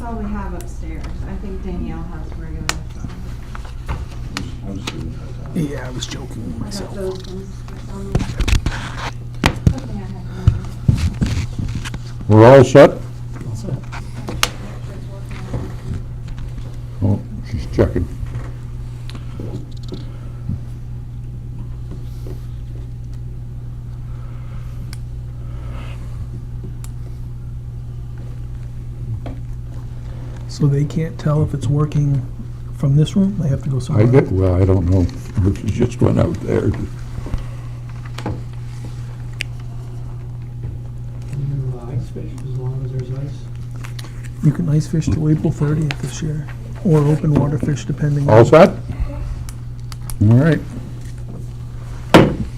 all we have upstairs. I think Danielle has regular. Yeah, I was joking with I got myself. those ones. Something I had. We're all set? All set. Oh, she's checking. So they can't tell if it's working from this room? They have to go somewhere else? Well, I don't know. She just went out there. Can you ice fish as long as there's ice? You can ice fish till April 30th this year, or open water fish depending All on. set? All right.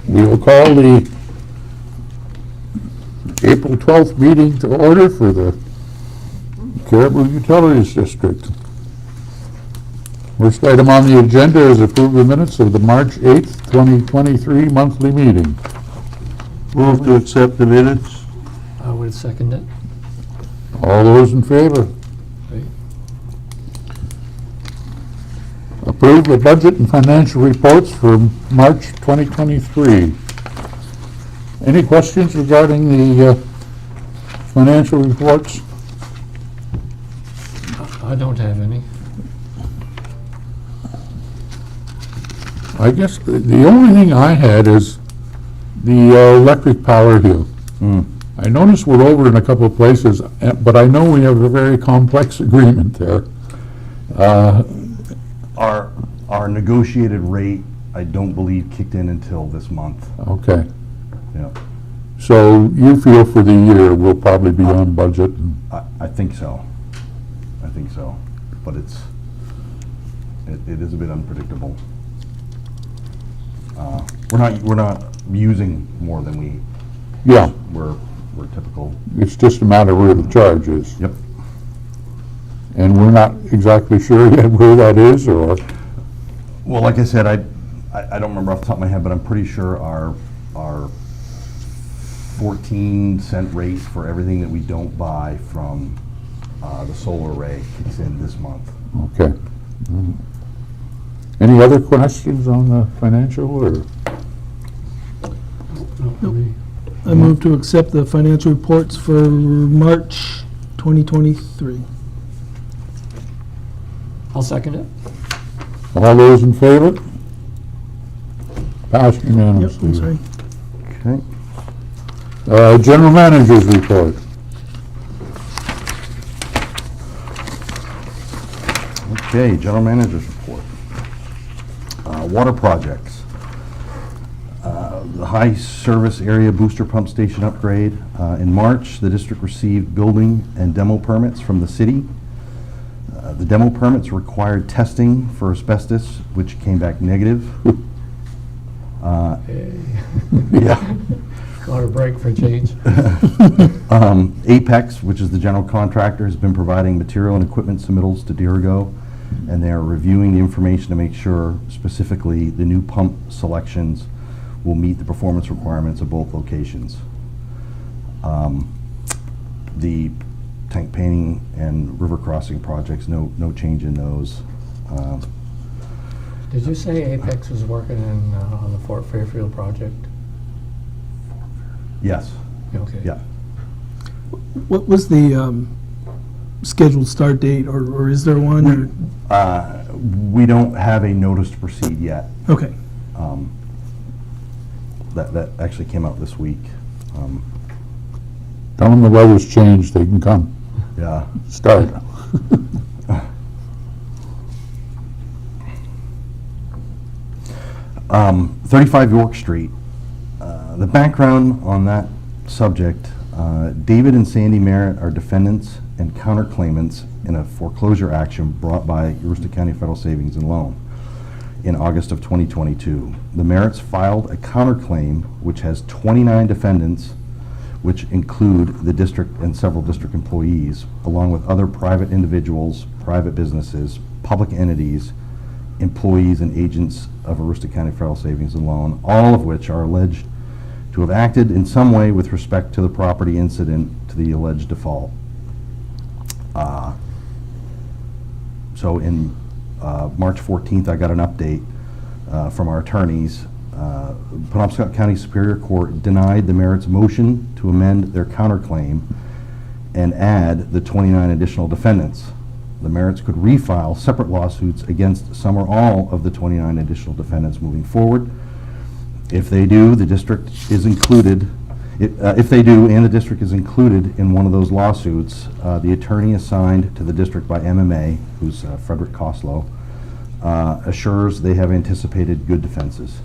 We will call the April 12th meeting to order for the Caribou Utilities District. First item on the agenda is approve the minutes of the March 8th, 2023 monthly meeting. Move to accept the minutes. I would second it. All those in favor? Right. Approve the budget and financial reports for March 2023. Any questions regarding the financial reports? I don't have any. I guess the only thing I had is the electric power here. I noticed we're over in a couple of places, but I know we have a very complex agreement there. Our negotiated rate, I don't believe kicked in until this month. Okay, Yeah, so you feel for the year we'll probably be on budget? I think so. I think so. But it is a bit unpredictable. We're not using more than Yeah, we're typical. it's just a matter where the charge is. Yep. And we're not exactly sure yet where that is, or? Well, like I said, I don't remember off the top of my head, but I'm pretty sure our 14-cent rate for everything that we don't buy from the solar array kicks in this month. Okay. Any other questions on the financial, or? No, for me. I move to accept the financial reports for March 2023. I'll second it. All those in favor? Passed Yep, I'm unanimously. sorry. Okay. General Manager's report. Okay, General Manager's report. Water projects. The high service area booster pump station upgrade. In March, the district received building and demo permits from the city. The demo permits required testing for asbestos, which came back negative. Hey. Yeah. Got a break for a change. Apex, which is the general contractor, has been providing material and equipment submittals to Dirigo, and they are reviewing the information to make sure specifically the new pump selections will meet the performance requirements of both locations. The tank painting and river crossing projects, no change in those. Did you say Apex was working on the Fort Fairfield project? Yes, Okay. yeah. What was the scheduled start date, or is there one? We don't have a notice to proceed yet. Okay. That actually came out this week. Tell them the weather's changed, they can come. Yeah. Start. 35 York Street. The background on that subject, David and Sandy Merritt are defendants and counterclaimants in a foreclosure action brought by Aroostook County Federal Savings and Loan in August of 2022. The Merritts filed a counterclaim which has 29 defendants, which include the district and several district employees, along with other private individuals, private businesses, public entities, employees and agents of Aroostook County Federal Savings and Loan, all of which are alleged to have acted in some way with respect to the property incident to the alleged default. So in March 14th, I got an update from our attorneys. Penobscot County Superior Court denied the Merit's motion to amend their counterclaim and add the 29 additional defendants. The Merits could refile separate lawsuits against some or all of the 29 additional defendants moving forward. If they do, the district is included. If they do, and the district is included in one of those lawsuits, the attorney assigned to the district by MMA, who's Frederick Koslow, assures they have anticipated good defenses.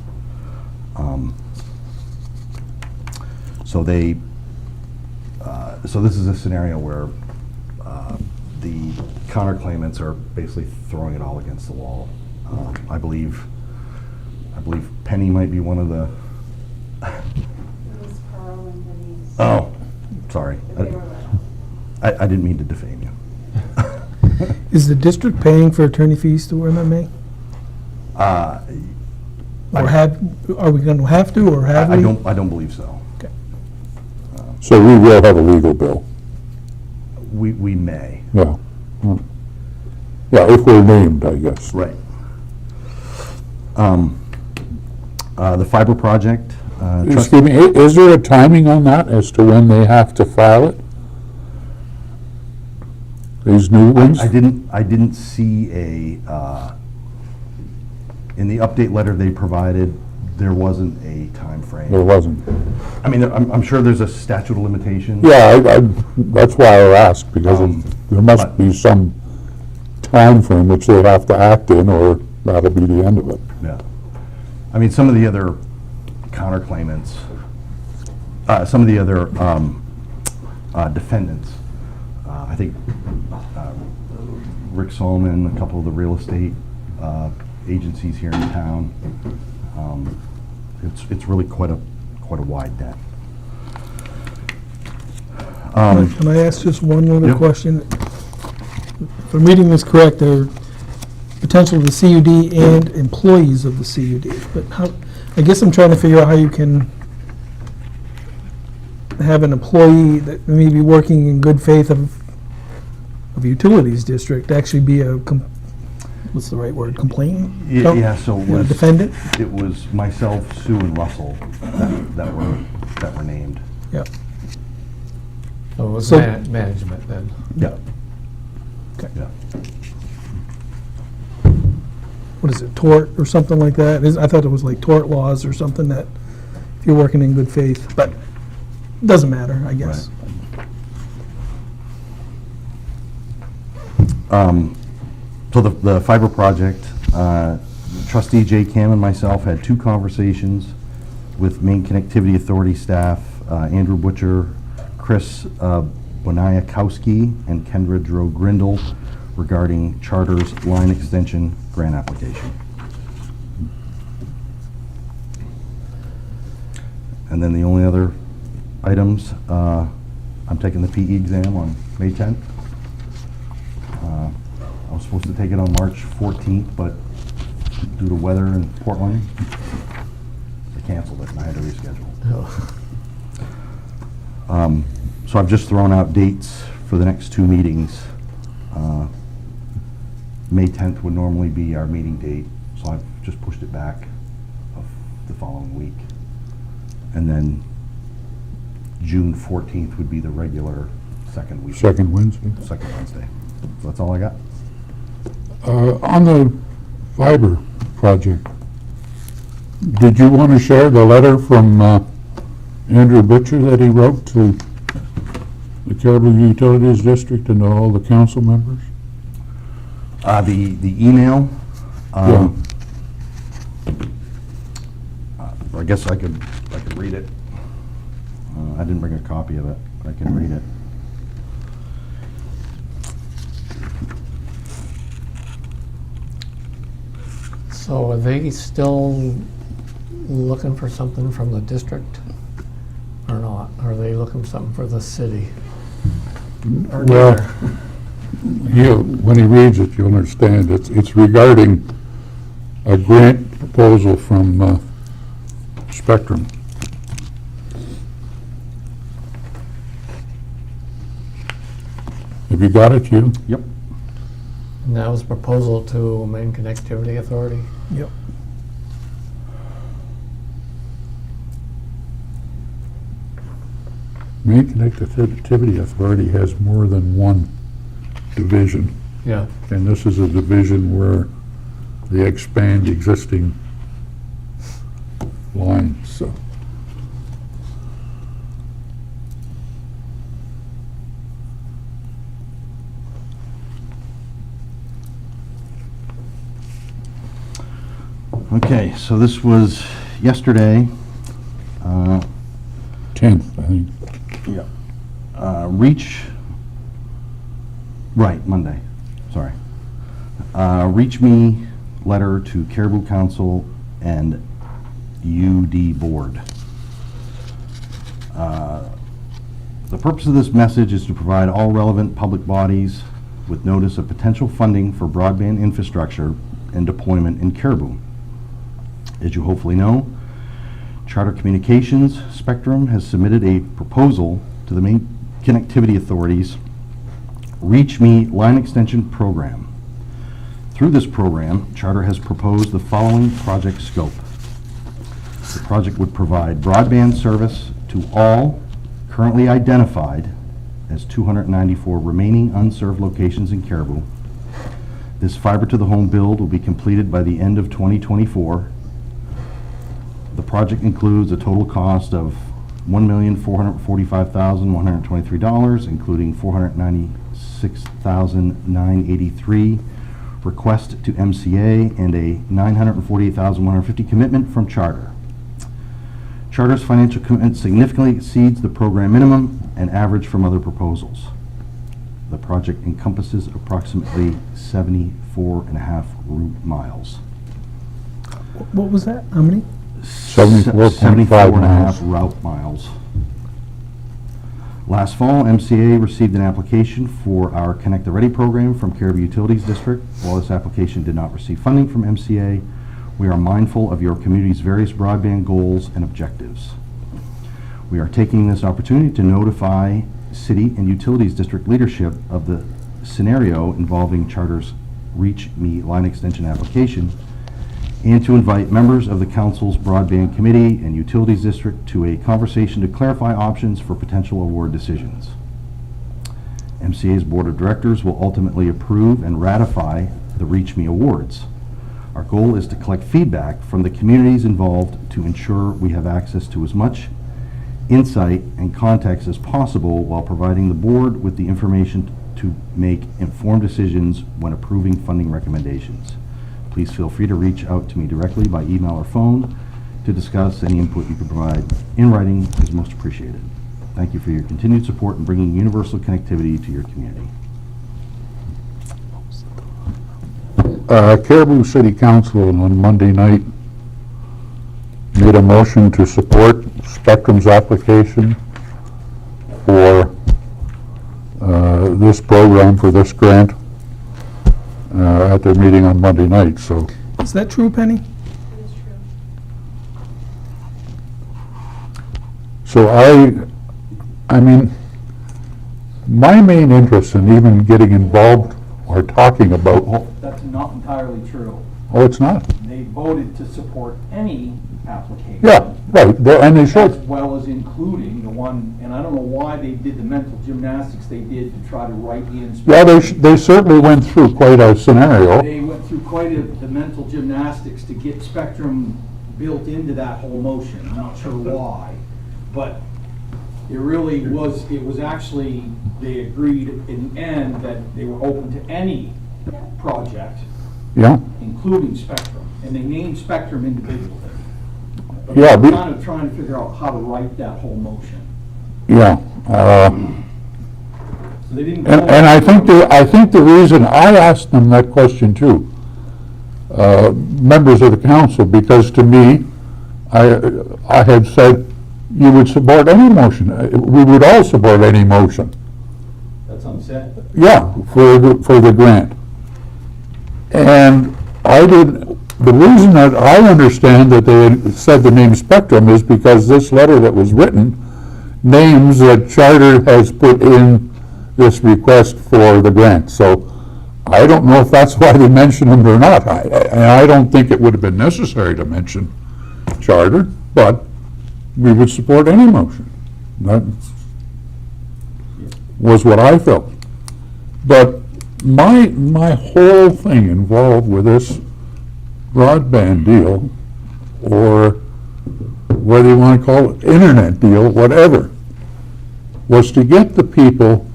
So this is a scenario where the counterclaimants are basically throwing it all against the wall. I believe Penny might be one of the. It was Carl and Denise. Oh, sorry. But they were little. I didn't mean to defame you. Is the district paying for attorney fees to MMA? Or are we gonna have to, or have we? I don't believe so. So we will have a legal bill. We may. Yeah. Yeah, if we're named, I guess. Right. The fiber project. Excuse me, is there a timing on that as to when they have to file it? These new ones? I didn't see in the update letter they provided, there wasn't a time frame. There wasn't. I mean, I'm sure there's a statute of limitations. Yeah, that's why I asked, because there must be some time frame which they have to act in, or that'll be the end of it. Yeah. I mean, some of the other counterclaimants, some of the other defendants, I think Rick Solomon, a couple of the real estate agencies here in town, it's really quite a wide net. Can I ask just one other Yep. question? If I'm reading this correct, there are potential of the CUD and employees of the CUD, but how, I guess I'm trying to figure out how you can have an employee that may be working in good faith of a utilities district actually be a, what's the right word, complainant? Yeah, so it A was, defendant? it was myself, Sue, and Russell that were named. Yeah. So it was So- management then. Yeah. Okay. Yeah. What is it, tort or something like that? I thought it was like tort laws or something that if you're working in good faith, but it doesn't matter, I guess. So the fiber project, trustee Jay Cam and myself had 2 conversations with Maine Connectivity Authority staff, Andrew Butcher, Chris Boniakowski, and Kendra Dro-Grindle regarding Charter's line extension grant application. And then the only other items, I'm taking the PE exam on May 10th. I was supposed to take it on March 14th, but due to weather in Portland, they canceled it and I had to reschedule. So I've just thrown out dates for the next 2 meetings. May 10th would normally be our meeting date, so I've just pushed it back of the following week. And then June 14th would be the regular second week. Second Wednesday. Second Wednesday. So that's all I got. On the fiber project, did you want to share the letter from Andrew Butcher that he wrote to the Caribou Utilities District and all the council members? The email, I guess I could read it. I didn't bring a copy of it, but I can read it. So are they still looking for something from the district or not? Are they looking for something for the city? Or Well, neither? when he reads it, you'll understand. It's regarding a grant proposal from Spectrum. Have you got it, Hugh? Yep. And that was a proposal to Maine Connectivity Authority. Yep. Maine Connectivity Authority has more than one division, Yeah. and this is a division where they expand existing lines, so. Okay, so this was yesterday. 10th, I think. Monday, sorry. Reach me letter to Caribou Council and UD Board. The purpose of this message is to provide all relevant public bodies with notice of potential funding for broadband infrastructure and deployment in Caribou. As you hopefully know, Charter Communications Spectrum has submitted a proposal to the Maine Connectivity Authority's Reach Me line extension program. Through this program, Charter has proposed the following project scope. The project would provide broadband service to all currently identified as 294 remaining unserved locations in Caribou. This fiber to the home build will be completed by the end of 2024. The project includes a total cost of $1,445,123, including $496,983 request to MCA and a $948,150 commitment from Charter. Charter's financial commitment significantly exceeds the program minimum and average from other proposals. The project encompasses approximately 74.5 route miles. What was that? How many? 74.5 miles. route miles. Last fall, MCA received an application for our Connect the Ready program from Caribou Utilities District. While this application did not receive funding from MCA, we are mindful of your community's various broadband goals and objectives. We are taking this opportunity to notify City and Utilities District leadership of the scenario involving Charter's Reach Me line extension application, and to invite members of the Council's Broadband Committee and Utilities District to a conversation to clarify options for potential award decisions. MCA's Board of Directors will ultimately approve and ratify the Reach Me awards. Our goal is to collect feedback from the communities involved to ensure we have access to as much insight and context as possible while providing the board with the information to make informed decisions when approving funding recommendations. Please feel free to reach out to me directly by email or phone to discuss any input you can provide. In writing is most appreciated. Thank you for your continued support in bringing universal connectivity to your community. Caribou City Council on Monday night made a motion to support Spectrum's application for this program, for this grant, at their meeting on Monday night, so. Is that true, Penny? It is true. So I mean, my main interest in even getting involved or talking about, That's not entirely true. oh, it's not? They voted to support any application. Yeah, right, and they As should. well as including the one, and I don't know why they did the mental gymnastics they did to try to write in. Yeah, they certainly went through quite a scenario. They went through the mental gymnastics to get Spectrum built into that whole motion. I'm not sure why, but it really was, it was actually, they agreed in the end that they were open to any project, Yeah, including Spectrum, and they named Spectrum individually. But Yeah, they're we- kind of trying to figure out how to write that whole motion. yeah. So they didn't. And I think the reason I asked them that question too, members of the council, because to me, I had said you would support any motion. We would all support any motion. That's unsaid. Yeah, for the grant. And the reason that I understand that they had said the name Spectrum is because this letter that was written names that Charter has put in this request for the grant. So I don't know if that's why they mentioned them or not. I don't think it would have been necessary to mention charter, but we would support any motion. That was what I felt. But my whole thing involved with this broadband deal, or whether you want to call it internet deal, whatever, was to get the people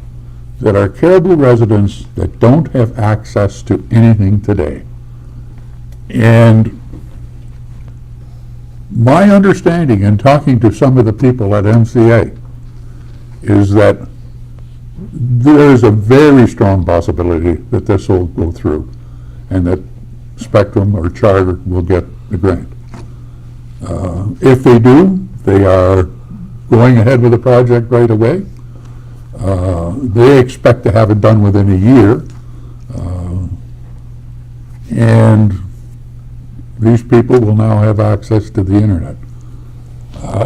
that are Caribou residents that don't have access to anything today. And my understanding in talking to some of the people at MCA is that there is a very strong possibility that this will go through and that Spectrum or Charter will get the grant. If they do, they are going ahead with the project right away. They expect to have it done within a year. And these people will now have access to the internet.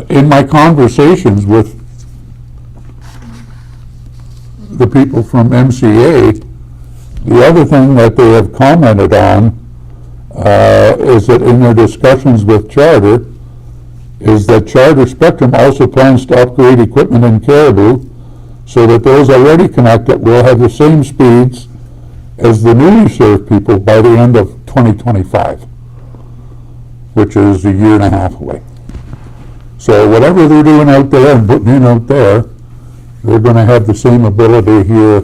In my conversations with the people from MCA, the other thing that they have commented on is that in their discussions with Charter, is that Charter Spectrum also plans to upgrade equipment in Caribou so that those already connected will have the same speeds as the newly served people by the end of 2025, which is a year and a half away. So whatever they're doing out there and putting in out there, they're going to have the same ability here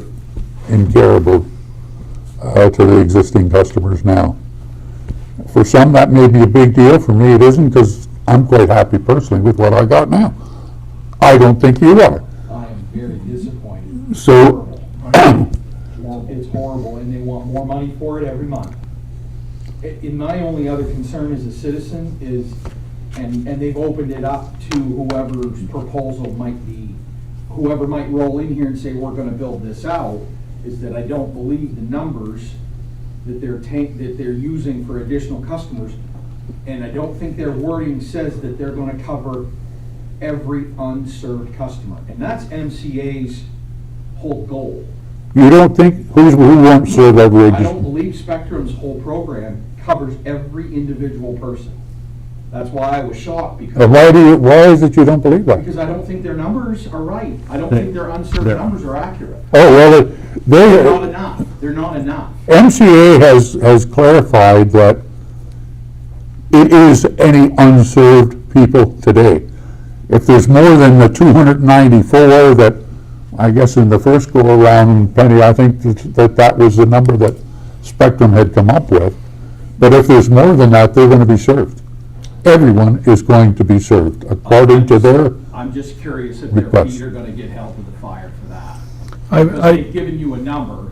in Caribou to the existing customers now. For some, that may be a big deal. For me, it isn't, because I'm quite happy personally with what I got now. I don't think you are. I am very disappointed. It's So, horrible. It's horrible, and they want more money for it every month. In my only other concern as a citizen is, and they've opened it up to whoever's proposal might be, whoever might roll in here and say, we're gonna build this out, is that I don't believe the numbers that they're using for additional customers. And I don't think their wording says that they're gonna cover every unserved customer. And that's MCA's whole goal. you don't think, who won't serve every, I don't believe Spectrum's whole program covers every individual person. That's why I was shocked, because why is it you don't believe that? I don't think their numbers are right. I don't think their unserved numbers are accurate. Oh, well, They're not they, enough. They're not enough. MCA has clarified that it is any unserved people today. If there's more than the 294 that, I guess in the first go-around, Penny, I think that was the number that Spectrum had come up with. But if there's more than that, they're going to be served. Everyone is going to be served according to their, I'm just curious if their request. feet are gonna get held to the fire for that. Because they've given you a number,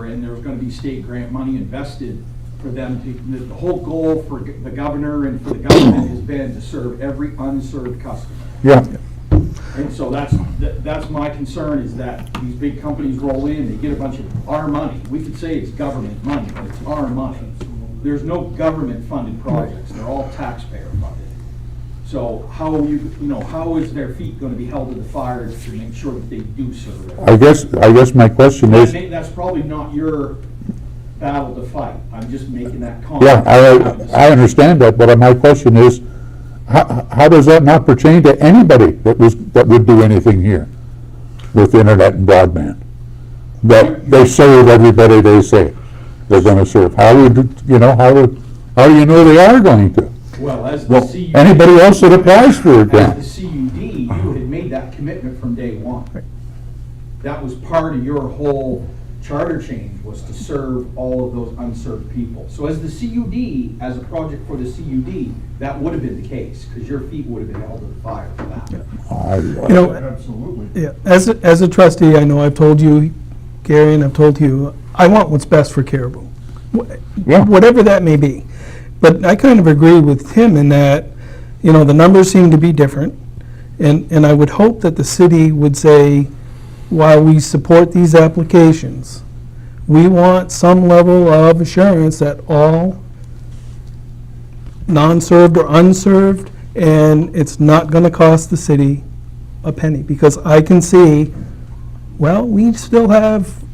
and there's gonna be state grant money invested for them to, the whole goal for the governor and for the government has been to serve every unserved customer. yeah. And so that's my concern, is that these big companies roll in, they get a bunch of our money. We could say it's government money, but it's our money. There's no government-funded projects, they're all taxpayer-funded. So how is their feet gonna be held to the fire to make sure that they do serve it? I guess my question is, That's probably not your battle to fight. I'm just making that comment. yeah, I understand that, but my question is, how does that not pertain to anybody that would do anything here with internet and broadband? That they serve everybody they say they're gonna serve. How do you know they are going to? Well, as the CUD. Anybody else that applies for a grant? As the CUD, you had made that commitment from day one. That was part of your whole charter change, was to serve all of those unserved people. So as the CUD, as a project for the CUD, that would have been the case, because your feet would have been held to the fire for that. You know, Absolutely. yeah, as a trustee, I know I've told you, Gary, and I've told you, I want what's best for Caribou. Yeah. Whatever that may be. But I kind of agree with him in that, the numbers seem to be different. And I would hope that the city would say, while we support these applications, we want some level of assurance that all non-served or unserved, and it's not going to cost the city a penny. Because I can see, well, we still have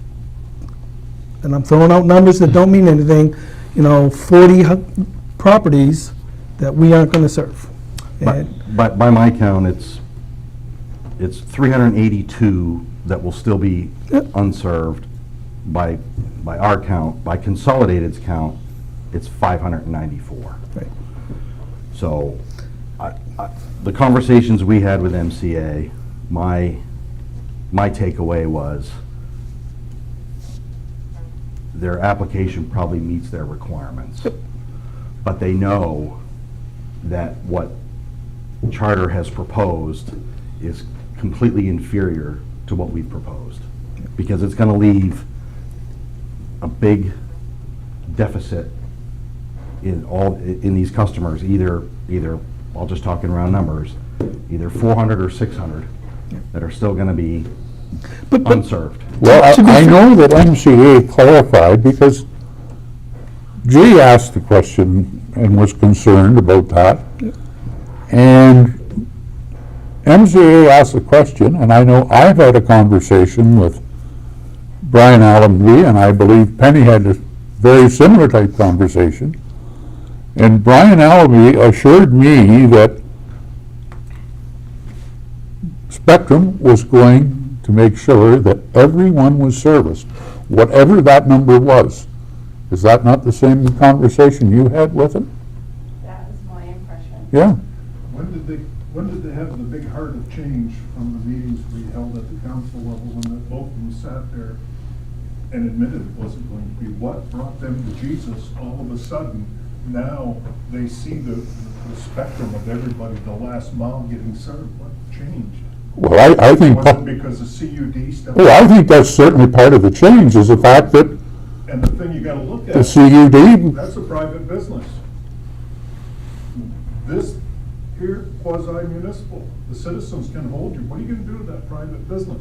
and I'm throwing out numbers that don't mean anything, 40 properties that we aren't going to serve. And By my count, it's 382 that will still be Yep. unserved by our count. By Consolidated's count, it's 594. Right. So, the conversations we had with MCA, my takeaway was their application probably meets their requirements. But they know that what Charter has proposed is completely inferior to what we've proposed. Because it's gonna leave a big deficit in these customers, either, I'll just talk in round numbers, either 400 or 600 that are still gonna be But- unserved. Well, To be I fair- know that MCA clarified because G asked the question and was concerned about that. And MCA asked the question, and I know I've had a conversation with Brian Allenby, and I believe Penny had a very similar type conversation. And Brian Allenby assured me that Spectrum was going to make sure that everyone was serviced, whatever that number was. Is that not the same conversation you had with him? That was my impression. Yeah. When did they have the big heart of change from the meetings we held at the council level when both of them sat there and admitted it wasn't going to be? What brought them to Jesus all of a sudden? Now they see the spectrum of everybody, the last mile getting served. What changed? Well, I think, Was it because the CUD stepped well, I think that's certainly part of the change, is the fact that And the thing you gotta look the at, CUD, that's a private business. This here quasi-municipal, the citizens can hold you. What are you gonna do to that private business?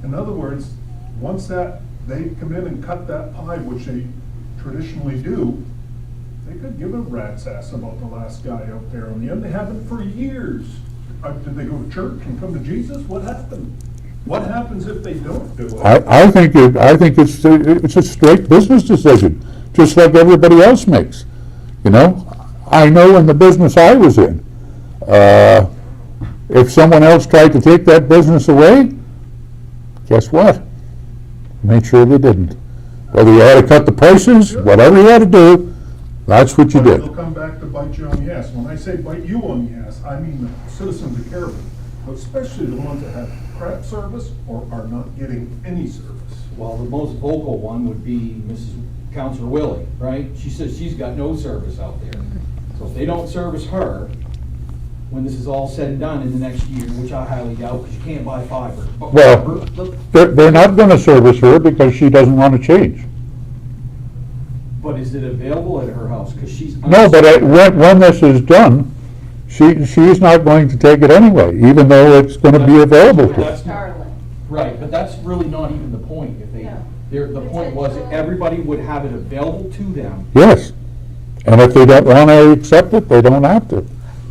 In other words, once they come in and cut that pie, which they traditionally do, they could give a rat's ass about the last guy out there on the end. They haven't for years. Did they go to church and come to Jesus? What happened? What happens if they don't do it? I think it's a straight business decision, just like everybody else makes. I know in the business I was in, if someone else tried to take that business away, guess what? Made sure they didn't. Whether you had to cut the prices, whatever you had to do, that's what you But did. it'll come back to bite you on the ass. When I say bite you on the ass, I mean the citizens of Caribou, but especially the ones that have crap service or are not getting any service. Well, the most vocal one would be Mrs. Counselor Willie, right? She says she's got no service out there. So if they don't service her, when this is all said and done in the next year, which I highly doubt, because you can't buy fiber. But Well, they're not gonna service her because she doesn't wanna change. But is it available at her house? Because she's. No, but when this is done, she's not going to take it anyway, even though it's gonna be available to her. That's not- Starling. Right, but that's really not even the point. If they, No. the point was that everybody would have it available to them. Yes, and if they don't wanna accept it, they don't have to.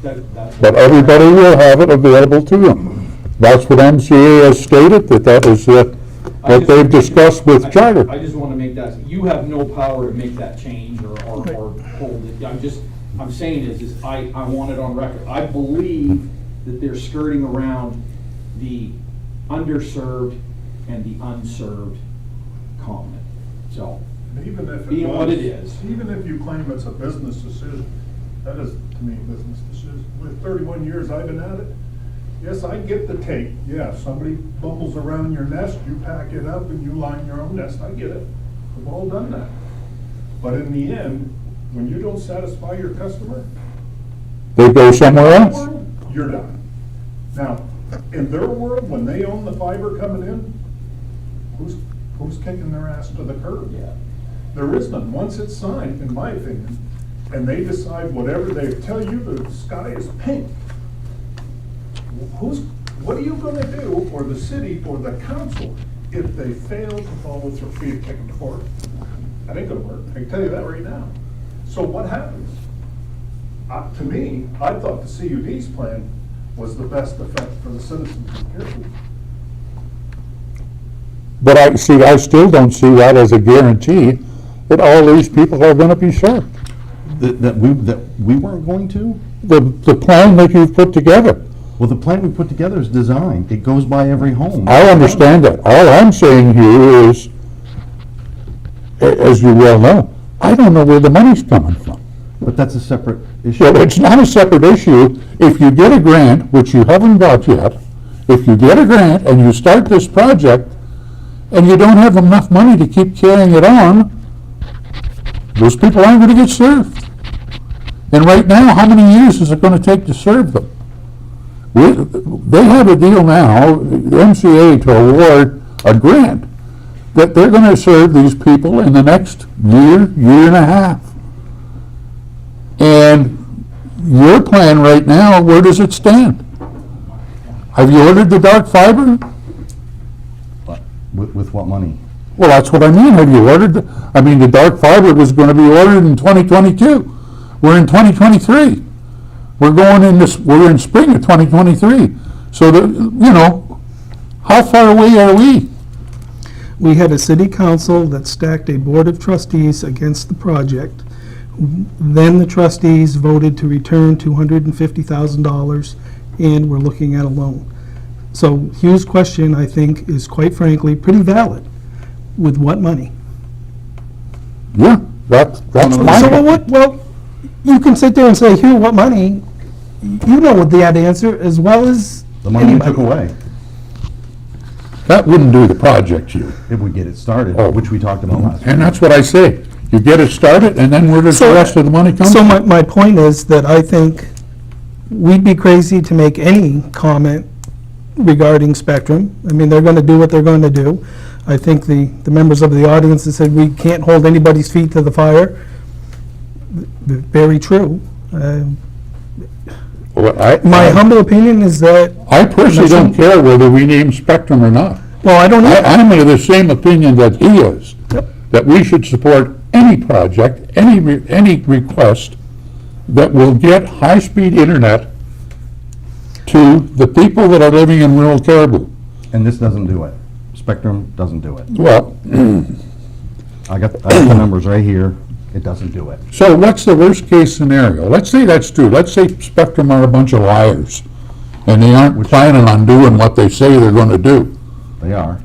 That's But everybody will have it available to them. That's what MCA has stated, that is what they've discussed with Charter. I just want to make that, you have no power to make that change or hold it. I'm saying is I want it on record. I believe that they're skirting around the underserved and the unserved comment. So, And even if it being what was- it is. Even if you claim it's a business decision, that is, to me, a business decision. With 31 years I've been at it, yes, I get the take. Yeah, somebody bumbles around your nest, you pack it up and you line your own nest. I get it. We've all done that. But in the end, when you don't satisfy your customer, They go somewhere else. you're done. Now, in their world, when they own the fiber coming in, who's kicking their ass to the curb? yeah. There is none. Once it's signed, in my opinion, and they decide whatever they tell you, the sky is pink. What are you gonna do, or the city, or the council, if they fail to follow through, be it taken to court? That ain't gonna work. I can tell you that right now. So what happens? To me, I thought the CUD's plan was the best effect for the citizens of Caribou. But I still don't see that as a guarantee that all these people are gonna be served. That we weren't going to? The plan that you've put together, Well, the plan we put together is designed. It goes by every home. I understand that. All I'm saying here is, as you well know, I don't know where the money's coming from. But that's a separate issue. Well, it's not a separate issue. If you get a grant, which you haven't got yet, if you get a grant and you start this project and you don't have enough money to keep carrying it on, those people aren't gonna get served. And right now, how many years is it gonna take to serve them? They have a deal now, the MCA, to award a grant that they're gonna serve these people in the next year, year and a half. And your plan right now, where does it stand? Have you ordered the dark fiber? With what money? Well, that's what I mean. Have you ordered, the dark fiber was gonna be ordered in 2022. We're in 2023. We're in spring of 2023. So how far away are we? We had a city council that stacked a board of trustees against the project. Then the trustees voted to return $250,000, and we're looking at a loan. So Hugh's question, I think, is quite frankly pretty valid. With what money? Yeah, that's So my, well, you can sit there and say, Hugh, what money? You know what the answer as well as The money we anybody. took away. that wouldn't do the project, you. It would get it started, Oh. which we talked about last week. And that's what I say. You get it started, and then where does the So- rest of the money come So from? my point is that I think we'd be crazy to make any comment regarding Spectrum. I mean, they're gonna do what they're going to do. I think the members of the audience that said we can't hold anybody's feet to the fire, very true. Well, My humble opinion is that, I personally don't care whether we name Spectrum or not. well, I don't know. I'm of the same opinion that he is, Yep. that we should support any project, any request that will get high-speed internet to the people that are living in rural Caribou. And this doesn't do it. Spectrum doesn't do it. Well, I got the numbers right here. It doesn't do it. so what's the worst-case scenario? Let's say that's true. Let's say Spectrum are a bunch of liars, and they aren't planning on doing what they say they're gonna do. They are,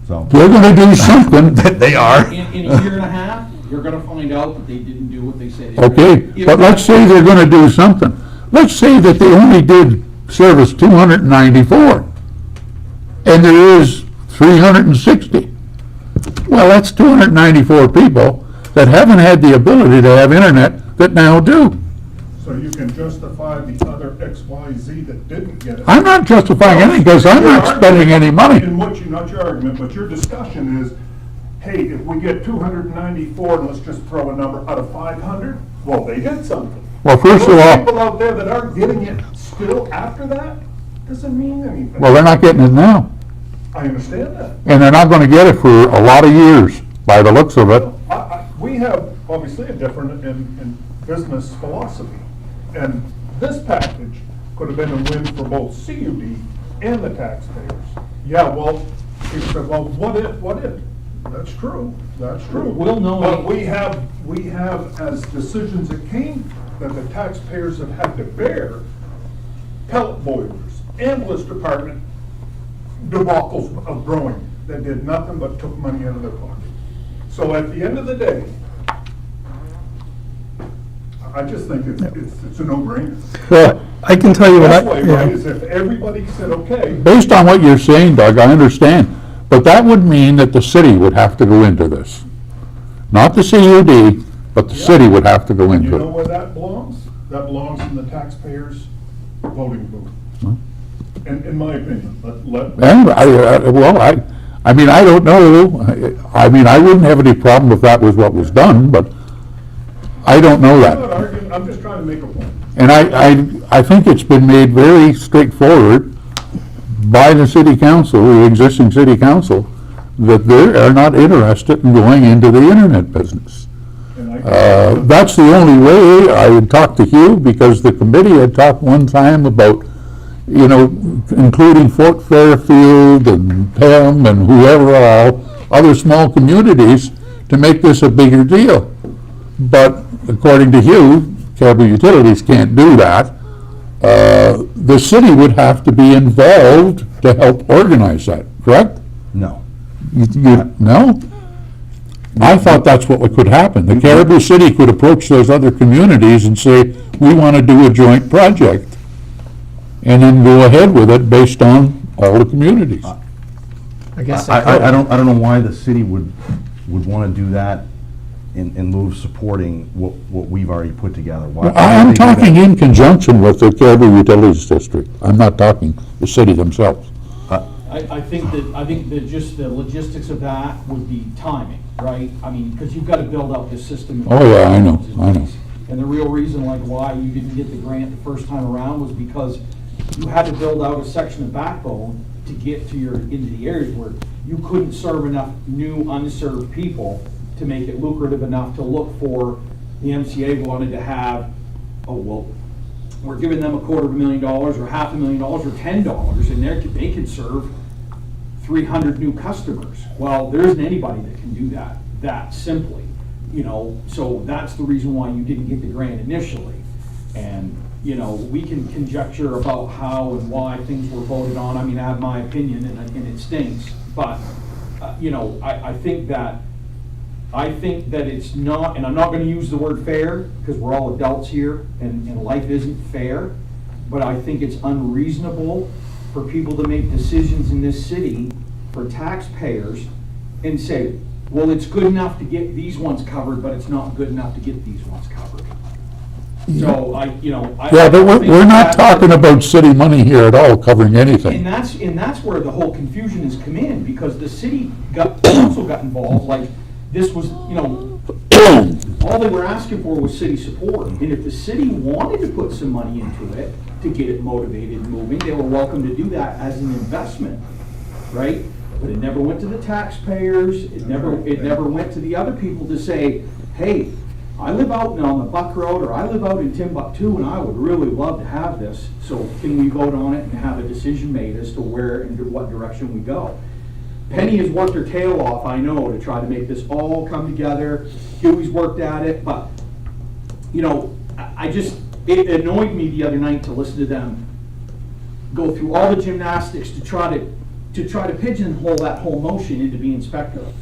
so. They're gonna do something, They are. In a year and a half, you're gonna find out that they didn't do what they said. they were gonna okay? do. But let's say they're gonna do something. Let's say that they only did service 294, and there is 360. Well, that's 294 people that haven't had the ability to have internet that now do. So you can justify the other X, Y, Z that didn't get it. I'm not justifying anything, because I'm not spending any money. In what you, not your argument, but your discussion is, hey, if we get 294, and let's just throw a number out of 500, well, they did something. Well, first of Those all, people out there that aren't getting it still after that, doesn't mean anything. well, they're not getting it now, I understand that. and they're not gonna get it for a lot of years, by the looks of it. We have obviously a different in business philosophy. And this package could have been a win for both CUD and the taxpayers. Yeah, well, people said, well, what if? That's true, that's true. We'll know. But we have as decisions that came, that the taxpayers have had to bear, pellet boilers, ambulance department debacles of growing that did nothing but took money out of their pocket. So at the end of the day, I just think it's a no-brainer. Well, I can tell you what Best way, right, yeah. is if everybody said, okay, based on what you're saying, Doug, I understand, but that would mean that the city would have to go into this. Not the CUD, but the city would have to go you into know it. where that belongs? That belongs in the taxpayers' voting booth. In my opinion, And I don't know, I wouldn't have any problem if that was what was done, but I don't know I'm that. not arguing, I'm just trying to make a point. And I think it's been made very straightforward by the city council, the existing city council, that they are not interested in going into the internet business. And That's the only way. I had talked to Hugh, because the committee had talked one time about you know, including Fort Fairfield and Pelham and whoever all, other small communities, to make this a bigger deal. But according to you, Caribou Utilities can't do that. The city would have to be involved to help organize that, correct? No. No? I thought that's what could happen. The Caribou City could approach those other communities and say, we want to do a joint project, and then go ahead with it based on all the communities. I guess they I don't know why the city would want to do that in lieu of supporting what we've already put together. Why I'm would they do that? talking in conjunction with the Caribou Utilities District. I'm not talking the city themselves. I think that just the logistics of that would be timing, right? I mean, because you've got to build out this system. Oh, yeah, I know. And the real reason like why you didn't get the grant the first time around was because you had to build out a section of backbone to get to into the areas where you couldn't serve enough new unserved people to make it lucrative enough to look for. The MCA wanted to have, oh, well, we're giving them $250,000 or $500,000 or $10, and they can serve 300 new customers. Well, there isn't anybody that can do that simply, you know, so that's the reason why you didn't get the grant initially. And, you know, we can conjecture about how and why things were voted on. I mean, I have my opinion, and it stinks, but, you know, I think that it's not, and I'm not gonna use the word fair, because we're all adults here, and life isn't fair, but I think it's unreasonable for people to make decisions in this city for taxpayers and say, well, it's good enough to get these ones covered, but it's not good enough to get these ones covered. So Yeah, but we're not talking about city money here at all covering anything. And that's where the whole confusion has come in, because the city council got involved, like, this was, you know, all they were asking for was city support. And if the city wanted to put some money into it to get it motivated and moving, they were welcome to do that as an investment, right? But it never went to the taxpayers, it never went to the other people to say, hey, I live out on the Buck Road, or I live out in Timbuktu, and I would really love to have this, so can we vote on it and have a decision made as to where and what direction we go? Penny has worked her tail off, I know, to try to make this all come together. Huey's worked at it, but, you know, it annoyed me the other night to listen to them go through all the gymnastics to try to pigeonhole that whole motion into being speculative.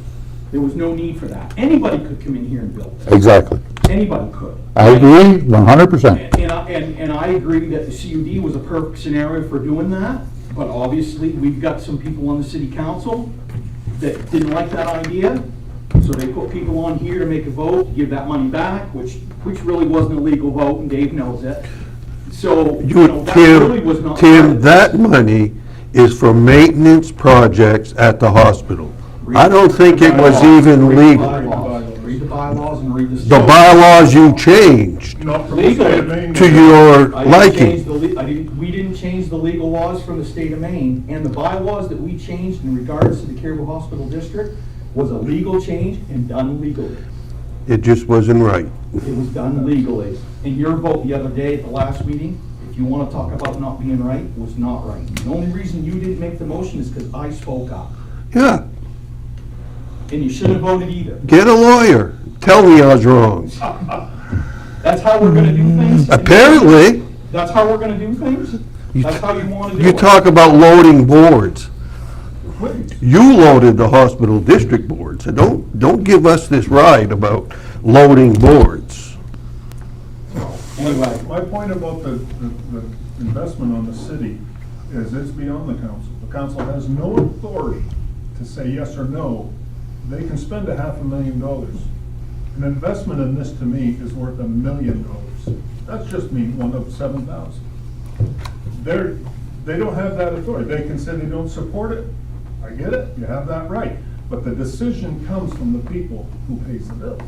There was no need for that. Anybody could come in here and build. Exactly. Anybody could. I agree 100%. And I agree that the CUD was a perfect scenario for doing that, but obviously, we've got some people on the city council that didn't like that idea, so they put people on here to make a vote, to give that money back, which really wasn't a legal vote, and Dave knows it. So, you know, that really was not. Tim, that money is for maintenance projects at the hospital. I don't think it was even legal. Read the bylaws and read the. The bylaws you changed Not from the state of Maine. to your liking. We didn't change the legal laws from the state of Maine, and the bylaws that we changed in regards to the Caribou Hospital District was a legal change and done legally. It just wasn't right. It was done legally. And your vote the other day at the last meeting, if you want to talk about not being right, was not right. The only reason you didn't make the motion is because I spoke up. Yeah, And you shouldn't have voted either. get a lawyer. Tell me I was wrong. That's how we're gonna do things? Apparently, That's how we're gonna do things? That's how you want to do it? you talk about loading boards. You loaded the hospital district board, so don't give us this ride about loading boards. Anyway, My point about the investment on the city is it's beyond the council. The council has no authority to say yes or no. They can spend $500,000. An investment in this, to me, is worth $1 million. That's just me, one of 7,000. They don't have that authority. They can say they don't support it. I get it, you have that right. But the decision comes from the people who pays the bills.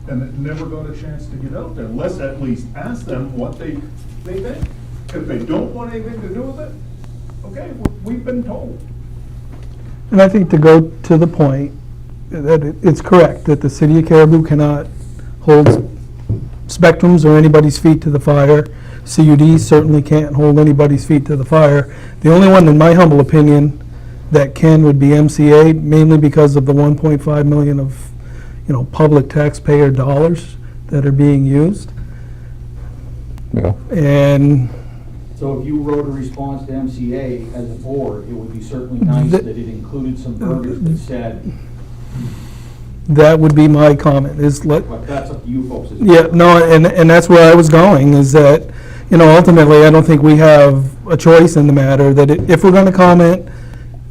And it never got a chance to get out there. Let's at least ask them what they think. If they don't want anything to do with it, okay, we've been told. And I think to go to the point, that it's correct that the city of Caribou cannot hold spectrums or anybody's feet to the fire. CUDs certainly can't hold anybody's feet to the fire. The only one, in my humble opinion, that can would be MCA, mainly because of the 1.5 million of, public taxpayer dollars that are being used. Yeah. And So if you wrote a response to MCA as a board, it would be certainly nice The- that it included some verbiage that said, that would be my comment, is let, but that's up to you folks. as a yeah, board. no, and that's where I was going, is that, ultimately, I don't think we have a choice in the matter, that if we're gonna comment,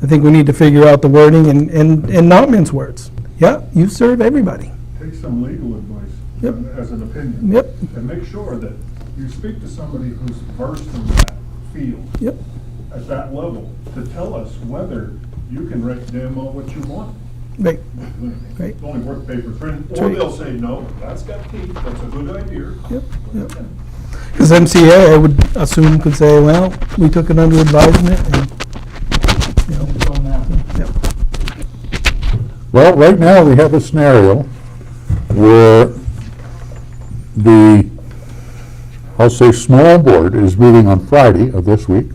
I think we need to figure out the wording and not mince words. Yeah, you serve everybody. Take some legal advice Yep. as an opinion. Yep, And make sure that you speak to somebody who's versed in that field. yep, At that level, to tell us whether you can write damn well what you want. right, Right. It's only worth paper print, That's or right. they'll say, no, that's got teeth, that's a good idea. yep, yep. Because MCA, I would assume, could say, well, we took it under advisement, and, It's on that. yep. Well, right now, we have a scenario where the, I'll say, small board is meeting on Friday of this week.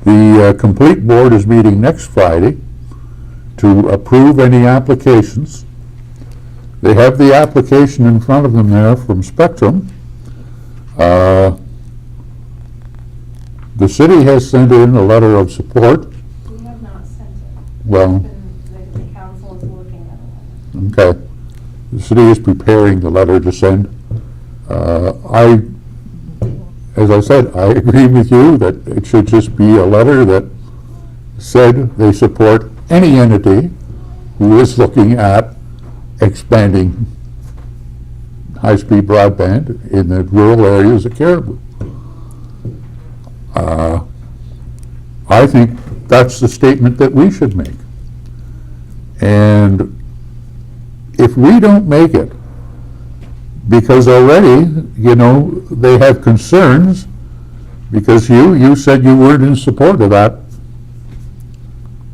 The complete board is meeting next Friday to approve any applications. They have the application in front of them there from Spectrum. The city has sent in a letter of support. We have not sent it. Well, The council is looking at it. okay. The city is preparing the letter to send. As I said, I agree with you that it should just be a letter that said they support any entity who is looking at expanding high-speed broadband in the rural areas of Caribou. I think that's the statement that we should make. And if we don't make it, because already, they have concerns, because you said you weren't in support of that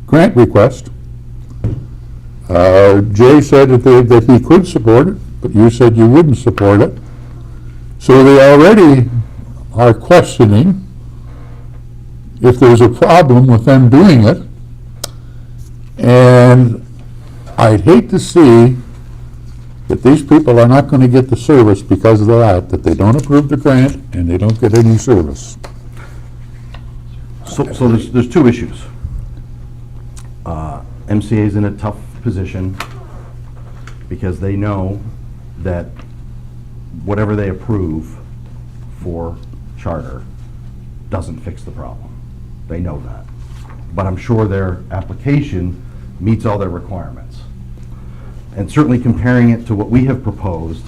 grant request. Jay said that he could support it, but you said you wouldn't support it. So they already are questioning if there's a problem with them doing it. And I'd hate to see that these people are not going to get the service because of that they don't approve the grant and they don't get any service. So there's two issues. MCA is in a tough position because they know that whatever they approve for charter doesn't fix the problem. They know that. But I'm sure their application meets all their requirements. And certainly comparing it to what we have proposed,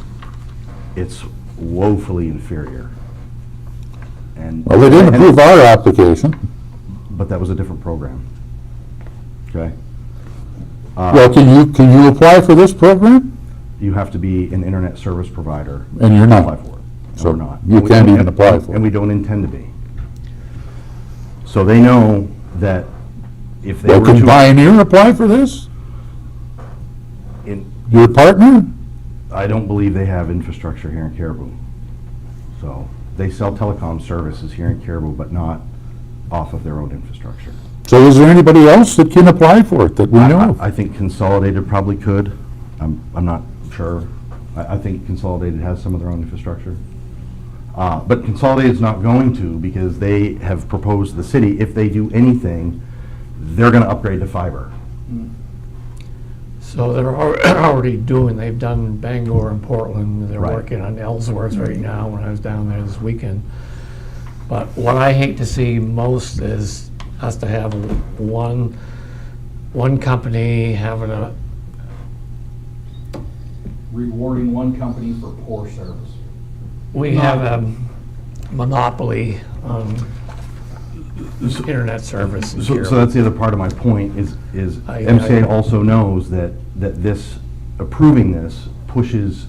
it's woefully inferior. And Well, they didn't approve our application. But that was a different program. Okay? Well, can you apply for this program? You have to be an internet service provider. And you're to not. Apply for it. And So we're not. you And we can't don't- even apply for it. And we don't intend to be. So they know that if they Well, were can to, Pioneer apply for this? in- Your partner? I don't believe they have infrastructure here in Caribou. So they sell telecom services here in Caribou, but not off of their own infrastructure. So is there anybody else that can apply for it that we know of? I think Consolidated probably could. I'm not sure. I think Consolidated has some of their own infrastructure. But Consolidated's not going to, because they have proposed to the city, if they do anything, they're gonna upgrade to fiber. So they're already they've done Bangor and Portland, they're Right. working on Ellsworth right now when I was down there this weekend. But what I hate to see most is us to have one company having a, Rewarding one company for poor service. we have a monopoly on internet service in So Caribou. that's the other part of my point, is I- MCA also knows that this, approving this pushes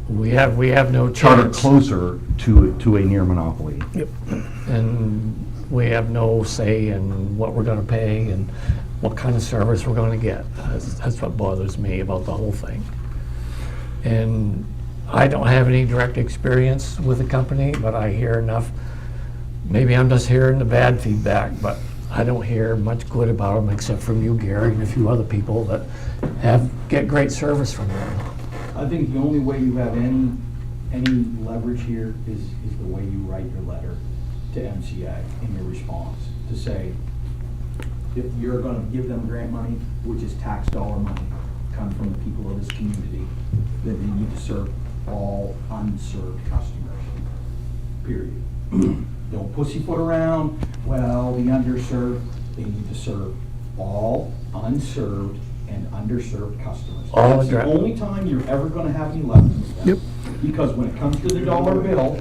We have no Charter chance, closer to a near monopoly. and we have no say in what we're gonna pay and what kind of service we're gonna get. That's what bothers me about the whole thing. And I don't have any direct experience with the company, but I hear enough. Maybe I'm just hearing the bad feedback, but I don't hear much good about them except from you, Gary, and a few other people that get great service from them. I think the only way you have any leverage here is the way you write your letter to MCA in your response, to say, if you're gonna give them grant money, which is tax dollar money, come from the people of this community, then they need to serve all unserved customers, period. Don't pussyfoot around, well, the underserved, they need to serve all unserved and underserved customers. All That's the address- only time you're ever gonna have any leverage with them. Yep. Because when it comes to the dollar bill,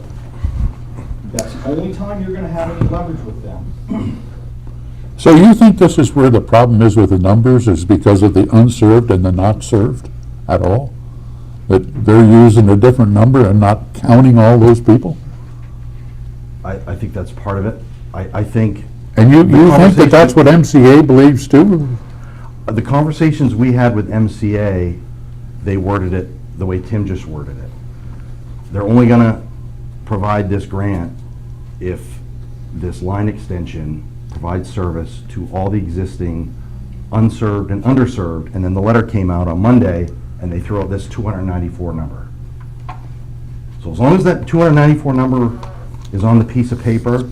that's the only time you're gonna have any leverage with them. So you think this is where the problem is with the numbers, is because of the unserved and the not served at all? That they're using a different number and not counting all those people? I think that's part of it. I think And you think that that's what MCA believes too? the conversations we had with MCA, they worded it the way Tim just worded it. They're only gonna provide this grant if this line extension provides service to all the existing unserved and underserved, and then the letter came out on Monday, and they threw out this 294 number. So as long as that 294 number is on the piece of paper,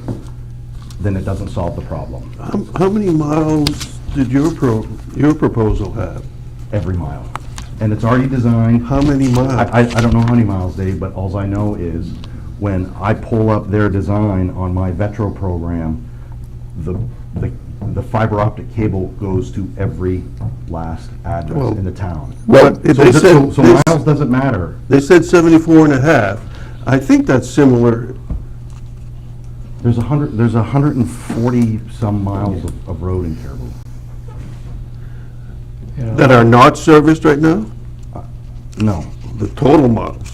then it doesn't solve the problem, How many miles did your proposal have? every mile. And it's already designed. How many miles? I don't know how many miles, Dave, but alls I know is when I pull up their design on my Vetro program, the fiber optic cable goes to every last address Well, in the town. Well, if they said, So miles doesn't matter. they said 74 and a half. I think that's similar. There's 140 some miles of road in Caribou. You know? That are not serviced right now? No. The total miles.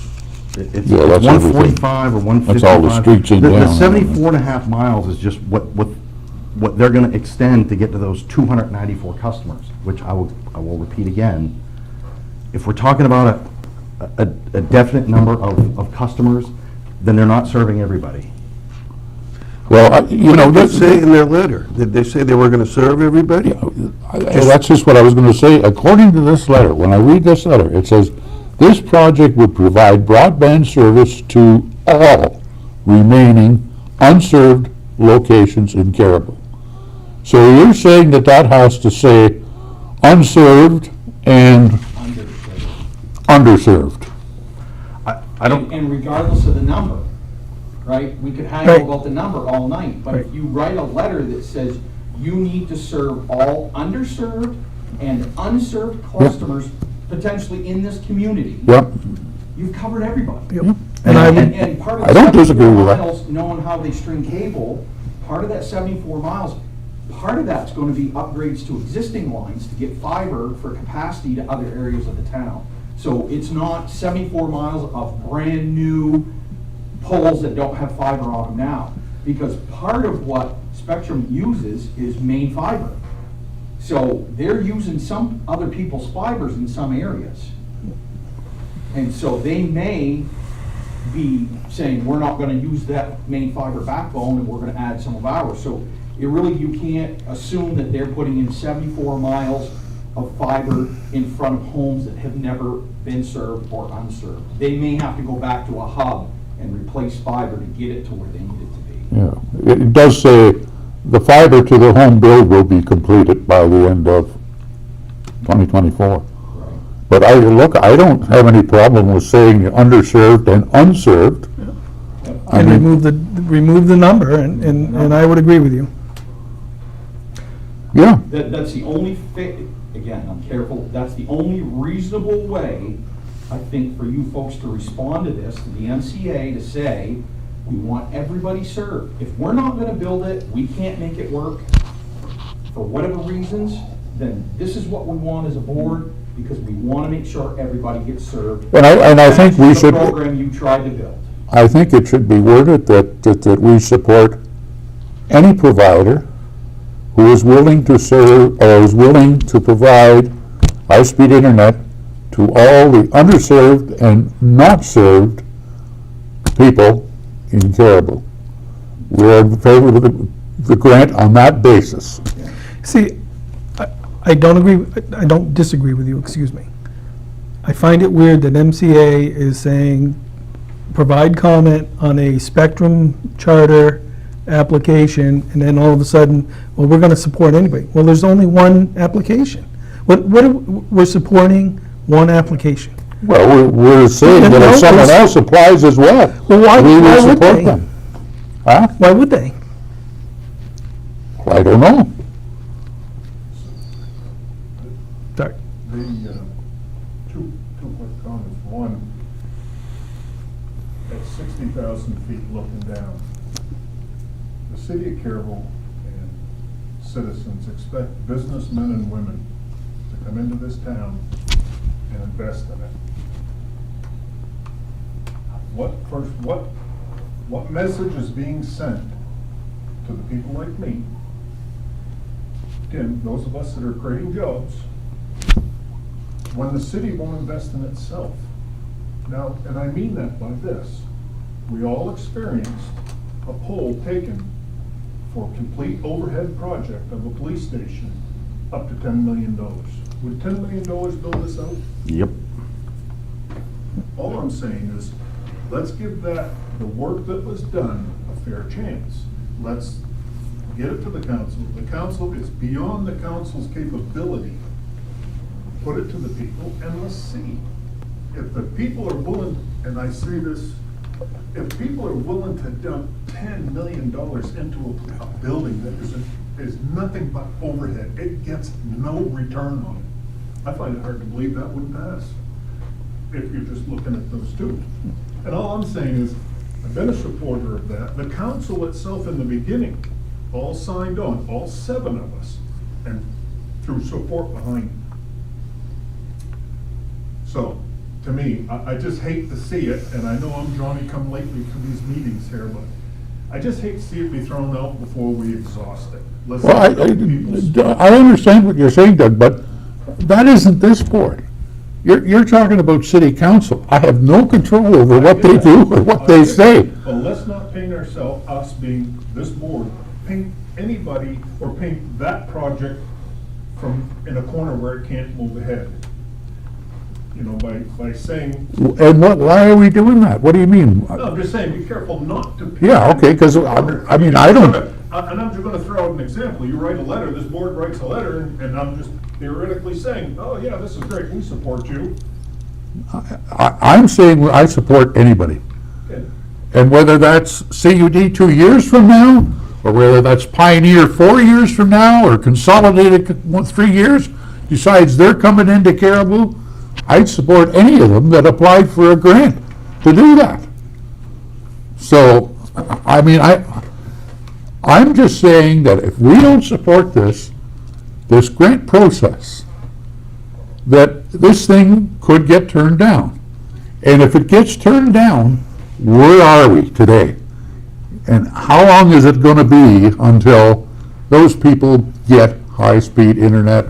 It's Yeah, that's 145 or 155. That's all the streets in The town. 74 and a half miles is just what they're gonna extend to get to those 294 customers, which I will repeat again. If we're talking about a definite number of customers, then they're not serving everybody. Well, you know, What did this, they say in their letter? Did they say they were going to serve everybody? that's just what I was gonna say. According to this letter, when I read this letter, it says, "This project would provide broadband service to all remaining unserved locations in Caribou." So you're saying that that has to say unserved and underserved? I don't, And regardless of the number, right? We could Right. haggle about the number all night, but if Right. you write a letter that says you need to serve all underserved and unserved customers potentially in this community, Yep. you've covered everybody. Yep. And I would, And part of I the don't disagree 74 with that. miles, knowing how they string cable, part of that 74 miles, part of that's going to be upgrades to existing lines to get fiber for capacity to other areas of the town. So it's not 74 miles of brand-new poles that don't have fiber on them now. Because part of what Spectrum uses is main fiber. So they're using some other people's fibers in some areas. And so they may be saying, we're not gonna use that main fiber backbone and we're gonna add some of ours. So it really, you can't assume that they're putting in 74 miles of fiber in front of homes that have never been served or unserved. They may have to go back to a hub and replace fiber to get it to where they need it to be. Yeah. It does say the fiber to the home build will be completed by the end of 2024. But I don't have any problem with saying underserved and unserved. I and mean, remove the number, and I would agree with you. yeah, That's the only again, I'm careful, that's the only reasonable way, I think, for you folks to respond to this, to the MCA, to say, we want everybody served. If we're not gonna build it, we can't make it work, for whatever reasons, then this is what we want as a board, because we wanna make sure everybody gets served. and I think we That's should, the program you tried to build. I think it should be worded that we support any provider who is willing to serve, or is willing to provide high-speed internet to to all the underserved and not served people in Caribou. We're in favor of the grant on that basis. See, I don't agree, I don't disagree with you, excuse me. I find it weird that MCA is saying, provide comment on a Spectrum charter application, and then all of a sudden, well, we're gonna support anybody. Well, there's only one application. We're supporting one application. Well, we're saying that if someone else applies as well, Well, why we will would support they? them. Huh? Why would they? I don't know. Sorry. The, two quick comments. One, at 60,000 feet looking down, the city of Caribou and citizens expect businessmen and women to come into this town and invest in it. What message is being sent to the people like me? Again, those of us that are creating jobs, when the city won't invest in itself. Now, and I mean that by this, we all experienced a poll taken for a complete overhead project of a police station up to $10 million. Would $10 million build this out? Yep. All I'm saying is, let's give that, the work that was done, a fair chance. Let's get it to the council. The council, it's beyond the council's capability. Put it to the people and let's see. If the people are willing, and I say this, if people are willing to dump $10 million into a building that is nothing but overhead, it gets no return on it. I find it hard to believe that would pass if you're just looking at those two. And all I'm saying is, I've been a supporter of that. The council itself in the beginning all signed on, all 7 of us, and threw support behind it. So, to me, I just hate to see it, and I know I'm Johnny-come-lately to these meetings here, but I just hate to see it be thrown out before we exhaust it. Let's Well, let people- I understand what you're saying, Doug, but that isn't this board. You're talking about city council. I have no control over what they do or what they say. Well, let's not paint ourselves, us being this board, paint anybody or paint that project from, in a corner where it can't move ahead. You know, by saying, And why are we doing that? What do you mean? no, I'm just saying, be careful not to. paint- Yeah, okay, because, I mean, I don't, And I'm just gonna throw out an example. You write a letter, this board writes a letter, and I'm just theoretically saying, oh, yeah, this is great, we support you. I'm saying I support anybody. Okay. And whether that's CUD 2 years from now, or whether that's Pioneer 4 years from now, or Consolidated 3 years, decides they're coming into Caribou, I'd support any of them that applied for a grant to do that. So, I mean, I'm just saying that if we don't support this grant process, that this thing could get turned down. And if it gets turned down, where are we today? And how long is it gonna be until those people get high-speed internet?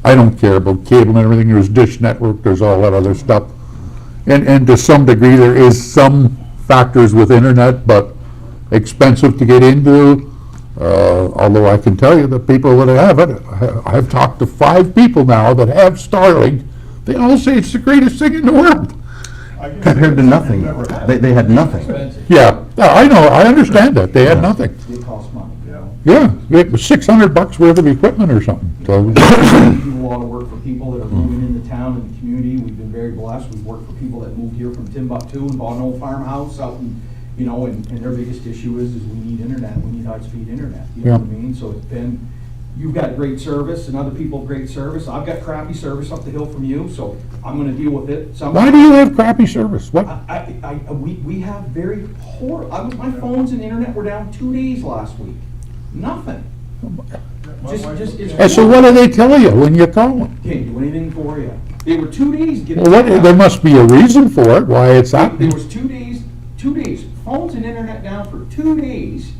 I don't care about cable and everything, there's Dish Network, there's all that other stuff. And to some degree, there is some factors with internet, but expensive to get into. Although I can tell you the people that have it, I've talked to 5 people now that have Starlink. They all say it's the greatest thing in the world. Compared to nothing. They had nothing. Yeah, I know, I understand that, they had nothing. It costs money, you know. Yeah, it was $600 worth of equipment or something, so. We do a lot of work for people that are moving into town and the community. We've been very blessed. We've worked for people that moved here from Timbuktu and bought an old farmhouse out in, you know, and their biggest issue is we need internet. We need high-speed internet, you know what I Yeah. mean? So it's been, you've got great service and other people have great service. I've got crappy service up the hill from you, so I'm gonna deal with it. Why do you have crappy service? What? We have very poor, my phones and internet were down 2 days last week. Nothing. It's. And so what do they tell you when you call them? Can't do anything for you. They were 2 days getting. Well, there must be a reason for it, why it's There happening. was 2 days, phones and internet down for 2 days,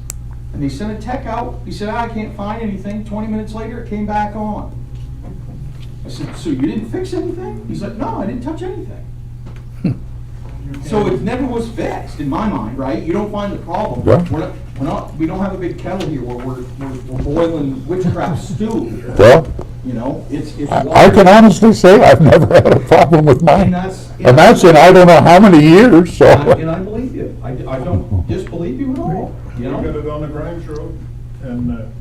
and they sent a tech out, he said, I can't find anything, 20 minutes later, it came back on. I said, so you didn't fix anything? He's like, no, I didn't touch anything. So it never was fixed, in my mind, right? You don't find the problem. Yeah. We don't have a big kettle here where we're boiling witchcraft stew here. Well, You know, it's I water. can honestly say I've never had a problem with mine. And that's in I don't know how many years, so. And I believe you. I don't disbelieve you at all, you We got know? it on the Grimes Road, and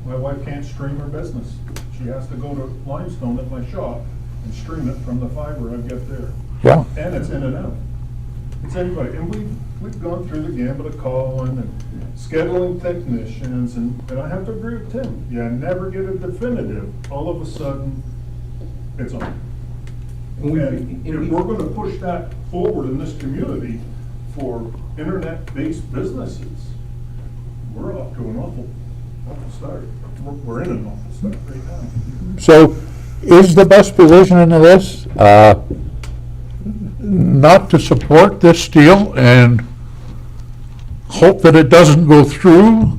my wife can't stream her business. She has to go to Limestone at my shop and stream it from the fiber I get there. Yeah. And it's in and out. It's anybody, and we've gone through the gambit of calling and scheduling technicians, and I have to agree with Tim. You never get a definitive, all of a sudden, it's on. And if we're gonna push that forward in this community for internet-based businesses, we're off to an awful start. We're in an awful start right now. So is the best position into this, not to support this deal and hope that it doesn't go through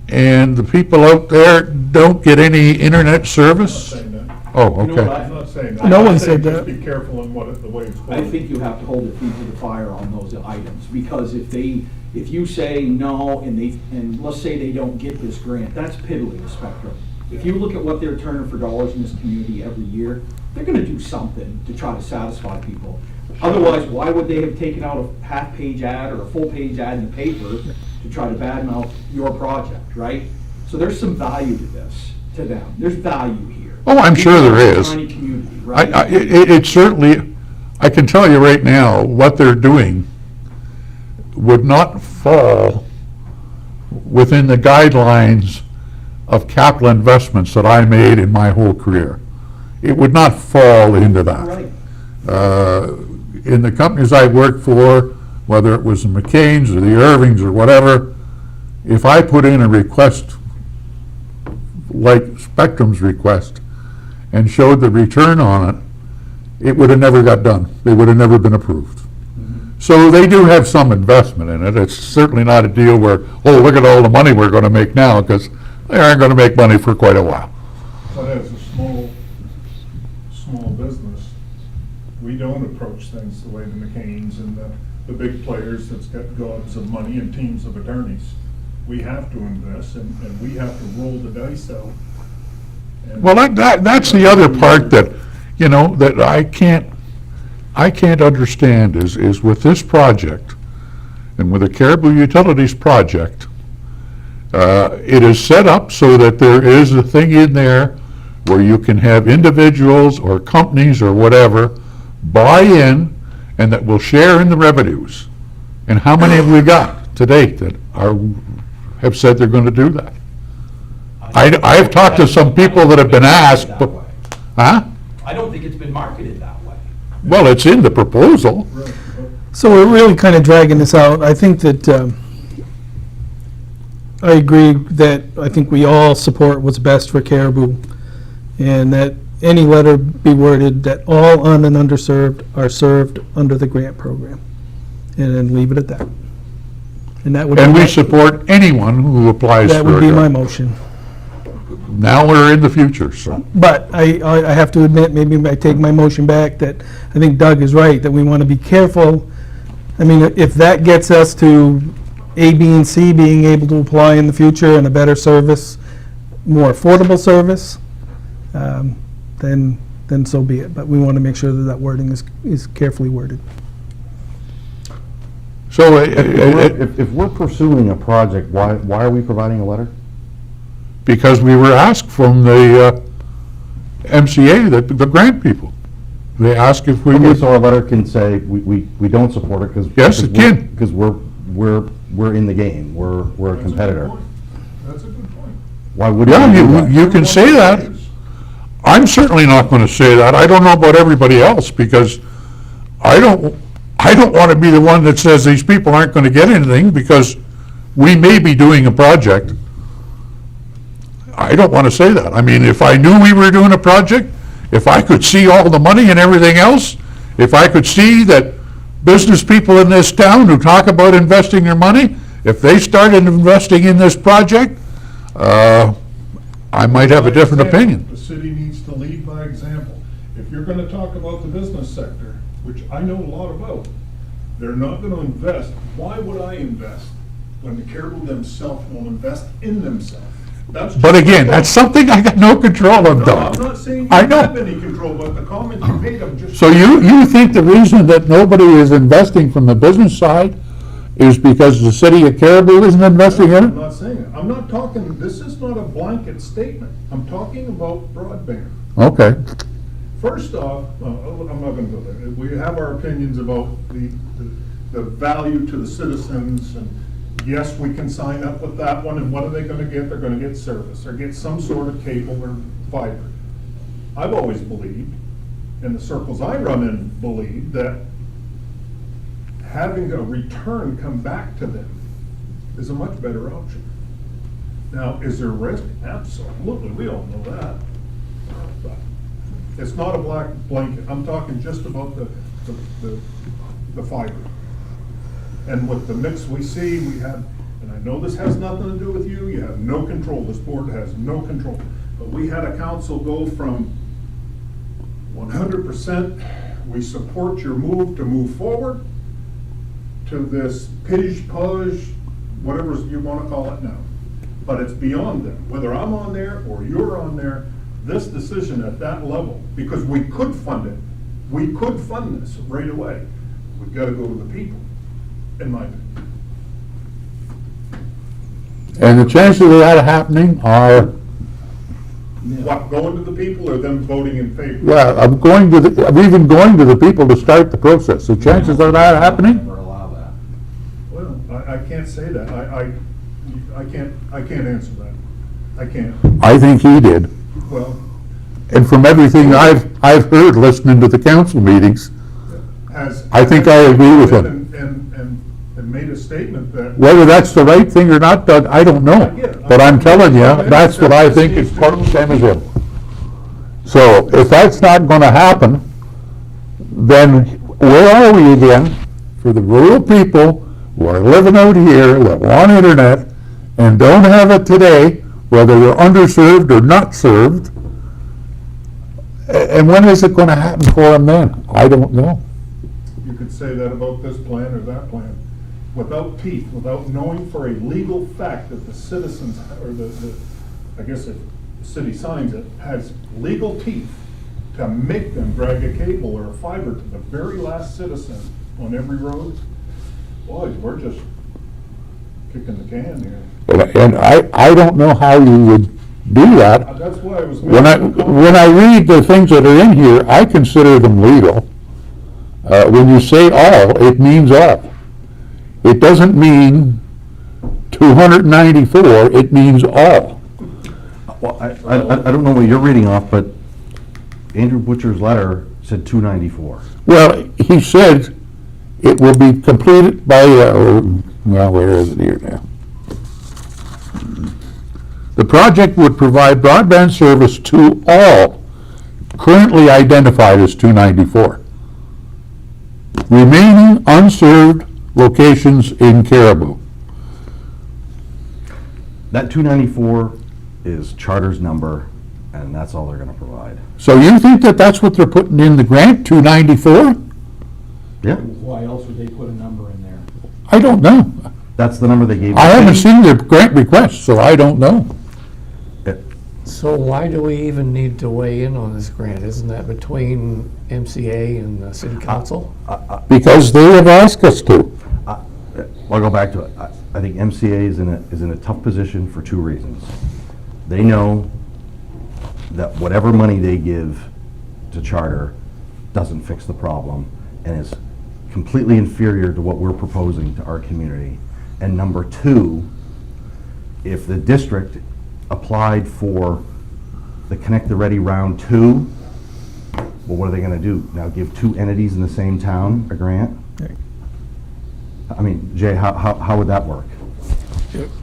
and the people out there don't get any internet service? Saying that. Oh, You know what okay. I'm not saying that. No one I'm saying said just that. be careful in the way it's I going. think you have to hold your feet to the fire on those items, because if you say no, and let's say they don't get this grant, that's piddling, Spectrum. If you look at what they're turning for dollars in this community every year, they're gonna do something to try to satisfy people. Otherwise, why would they have taken out a half-page ad or a full-page ad in the paper to try to badmouth your project, right? So there's some value to this, to them. There's value here. Oh, I'm sure there It's a is. Tiny community, right? It certainly, I can tell you right now, what they're doing would not fall within the guidelines of capital investments that I made in my whole career. It would not fall into that. Right. In the companies I worked for, whether it was the McCain's or the Irvings or whatever, if I put in a request like Spectrum's request and showed the return on it, it would have never got done. They would have never been approved. So they do have some investment in it. It's certainly not a deal where, oh, look at all the money we're going to make now, because they aren't going to make money for quite a while. But as a small business, we don't approach things the way the McCain's and the big players that's got gobs of money and teams of attorneys. We have to invest, and we have to roll the dice out. And- Well, that's the other part that, you know, that I can't understand is with this project and with the Caribou Utilities project, it is set up so that there is a thing in there where you can have individuals or companies or whatever buy in and that will share in the revenues. And how many have we got to date that have said they're going to do that? I have talked to some people that have been asked, but, huh? I don't think it's been marketed that way. Well, it's in the proposal. Right, but So we're really kind of dragging this out. I think that, I agree that I think we all support what's best for Caribou, and that any letter be worded that all un- and underserved are served under the grant program, and then leave it at that. And that would be And we my- support anyone who applies that for would a be my grant. motion. Now we're in the future, so. But I have to admit, maybe I take my motion back, that I think Doug is right, that we want to be careful. I mean, if that gets us to A, B, and C being able to apply in the future and a better service, more affordable service, then so be it. But we want to make sure that that wording is carefully worded. So, If we're pursuing a project, why are we providing a letter? because we were asked from the MCA, the grant people, they asked if we Okay, would, so our letter can say, we don't support it because. Yes, it can. Because we're in the game, we're a that's a good competitor. point. That's a good point. Why wouldn't yeah, we do that? you can say that. I'm certainly not going to say that. I don't know about everybody else, because I don't want to be the one that says these people aren't going to get anything, because we may be doing a project. I don't want to say that. I mean, if I knew we were doing a project, if I could see all the money and everything else, if I could see that business people in this town who talk about investing their money, if they started investing in this project, I might have a different opinion. The city needs to lead lead by example. If you're gonna talk about the business sector, which I know a lot about, they're not gonna invest. Why would I invest when the Caribou themselves won't invest in themselves? That's But just- again, that's something I got no control of, No, I'm Doug. not saying you I know. have any control, but the comments you made, I'm just. So you think the reason that nobody is investing from the business side is because the city of Caribou isn't investing in I'm it? not saying it. I'm not talking, this is not a blanket statement. I'm talking about broadband. Okay. First off, I'm not gonna go there. We have our opinions about the value to the citizens, and yes, we can sign up with that one, and what are they gonna get? They're gonna get service, or get some sort of cable or fiber. I've always believed, and the circles I run in believe, that having a return come back to them is a much better option. Now, is there risk? Absolutely, we all know that. But it's not a black blanket, I'm talking just about the fiber. And with the mix we see, we have, and I know this has nothing to do with you, you have no control, this board has no control. But we had a council go from 100%, we support your move to move forward, to this pidge-podge, whatever you wanna call it now. But it's beyond them, whether I'm on there or you're on there, this decision at that level, because we could fund it, we could fund this right away. We've gotta go to the people, in my opinion. And the chances of that happening are, What, going to the people or them voting in favor? yeah, I'm even going to the people to start the process. The chances of that happening? Never allow that. Well, I can't say that, I can't answer that, I can't. I think he did. Well, And from everything I've heard listening to the council meetings, has. I think I agree with him. And made a statement that. whether that's the right thing or not, Doug, I don't know. But I'm telling you, that's what I think is part of the same as him. So if that's not gonna happen, then where are we again for the rural people who are living out here that want internet and don't have it today, whether they're underserved or not served? And when is it gonna happen for them then? I don't know. You could say that about this plan or that plan. Without teeth, without knowing for a legal fact that the citizens, or I guess if the city signs it, has legal teeth to make them drag a cable or a fiber to the very last citizen on every road, boy, we're just kicking the can here. And I don't know how you would do that. That's why I was. When I read the things that are in here, I consider them legal. When you say all, it means all. It doesn't mean 294, it means all. Well, I don't know what you're reading off, but Andrew Butcher's letter said 294. Well, he said it will be completed by, well, where is it here now? The project would provide broadband service to all currently identified as 294. Remaining unserved locations in Caribou. That 294 is Charter's number, and that's all they're gonna provide. So you think that that's what they're putting in the grant, 294? Yeah, Why else would they put a number in there? I don't know. that's the number they gave. I the haven't city. seen the grant request, so I don't know. So why do we even need to weigh in on this grant? Isn't that between MCA and the city council? Because they have asked us to. I'll go back to it. I think MCA is in a tough position for two reasons. They know that whatever money they give to Charter doesn't fix the problem and is completely inferior to what we're proposing to our community. And number two, if the district applied for the Connect the Ready Round 2, well, what are they gonna do? Now give two entities in the same town a grant? I mean, Jay, how would that work?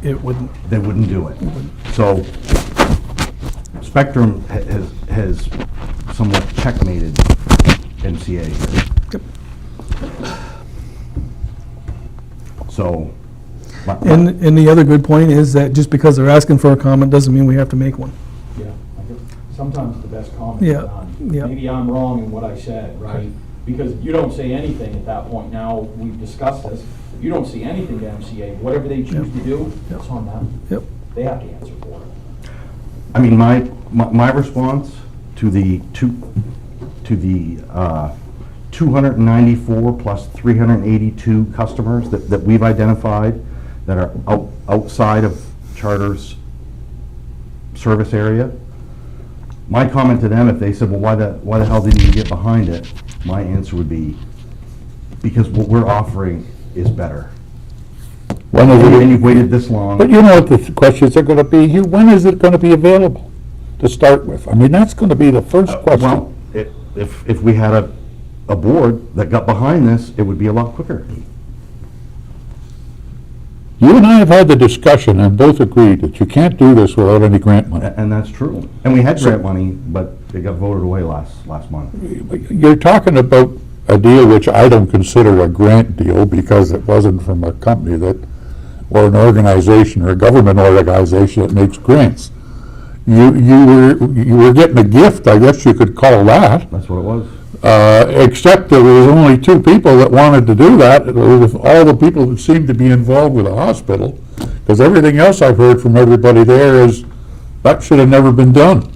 It wouldn't. They wouldn't do it. So Spectrum has somewhat checkmated MCA here. So. And the other good point is that just because they're asking for a comment doesn't mean we have to make one. Yeah. Some sometimes the best comment Yeah, done. yeah. Maybe I'm wrong in what I said, right? Because you don't say anything at that point. Now, we've discussed this. You don't see anything to MCA. Whatever they choose to do, it's on them. Yep. They have to answer for it. I mean, my response to the 294 plus 382 customers that we've identified that are outside of Charter's service area, my comment to them, if they said, well, why the hell didn't you get behind it? My answer would be, because what we're offering is better. When is And it, you've waited this long. but you know what the questions are gonna be, when is it gonna be available to start with? I mean, that's gonna be the first question. Well, if we had a board that got behind this, it would be a lot quicker. You and I have had the discussion and both agreed that you can't do this without any grant money. And that's true. And we had grant money, but it got voted away last month. You're talking about a deal which I don't consider a grant deal because it wasn't from a company that, or an organization or a government organization that makes grants. You were getting a gift, I guess you could call that, That's what it was. except there was only 2 people that wanted to do that. It was all the people that seemed to be involved with the hospital, because everything else I've heard from everybody there is, that should have never been done.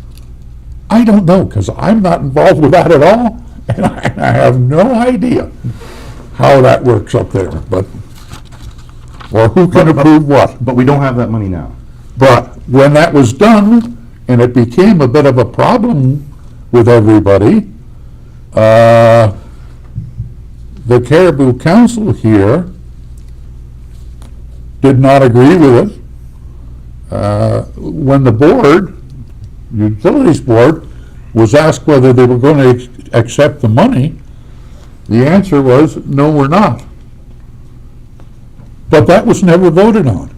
I don't know, because I'm not involved with that at all, and I have no idea how that works up there, but, or who can approve what. But we don't have that money now. But when that was done, and it became a bit of a problem with everybody, the Caribou Council here did not agree with it. When the board, Utilities Board, was asked whether they were going to accept the money, the answer was, no, we're not. But that was never voted on.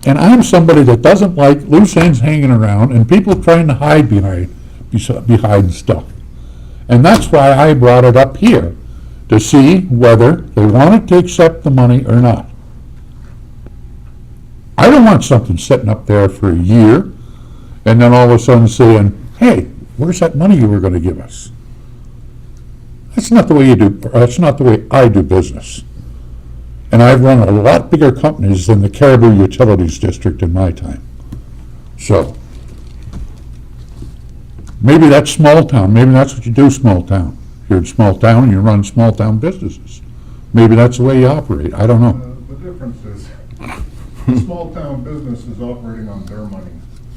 And I'm somebody that doesn't like loose ends hanging around and people trying to hide behind stuff. And that's why I brought it up here, to see whether they wanted to accept the money or not. I don't want something sitting up there for a year and then all of a sudden saying, hey, where's that money you were going to give us? That's not the way you do, that's not the way I do business. And I've run a lot bigger companies than the Caribou Utilities District in my time. So, maybe that's small town, maybe that's what you do small town. You're in small town and you run small town businesses. Maybe that's the way you operate, I don't know. The difference is, small town business is operating on their money.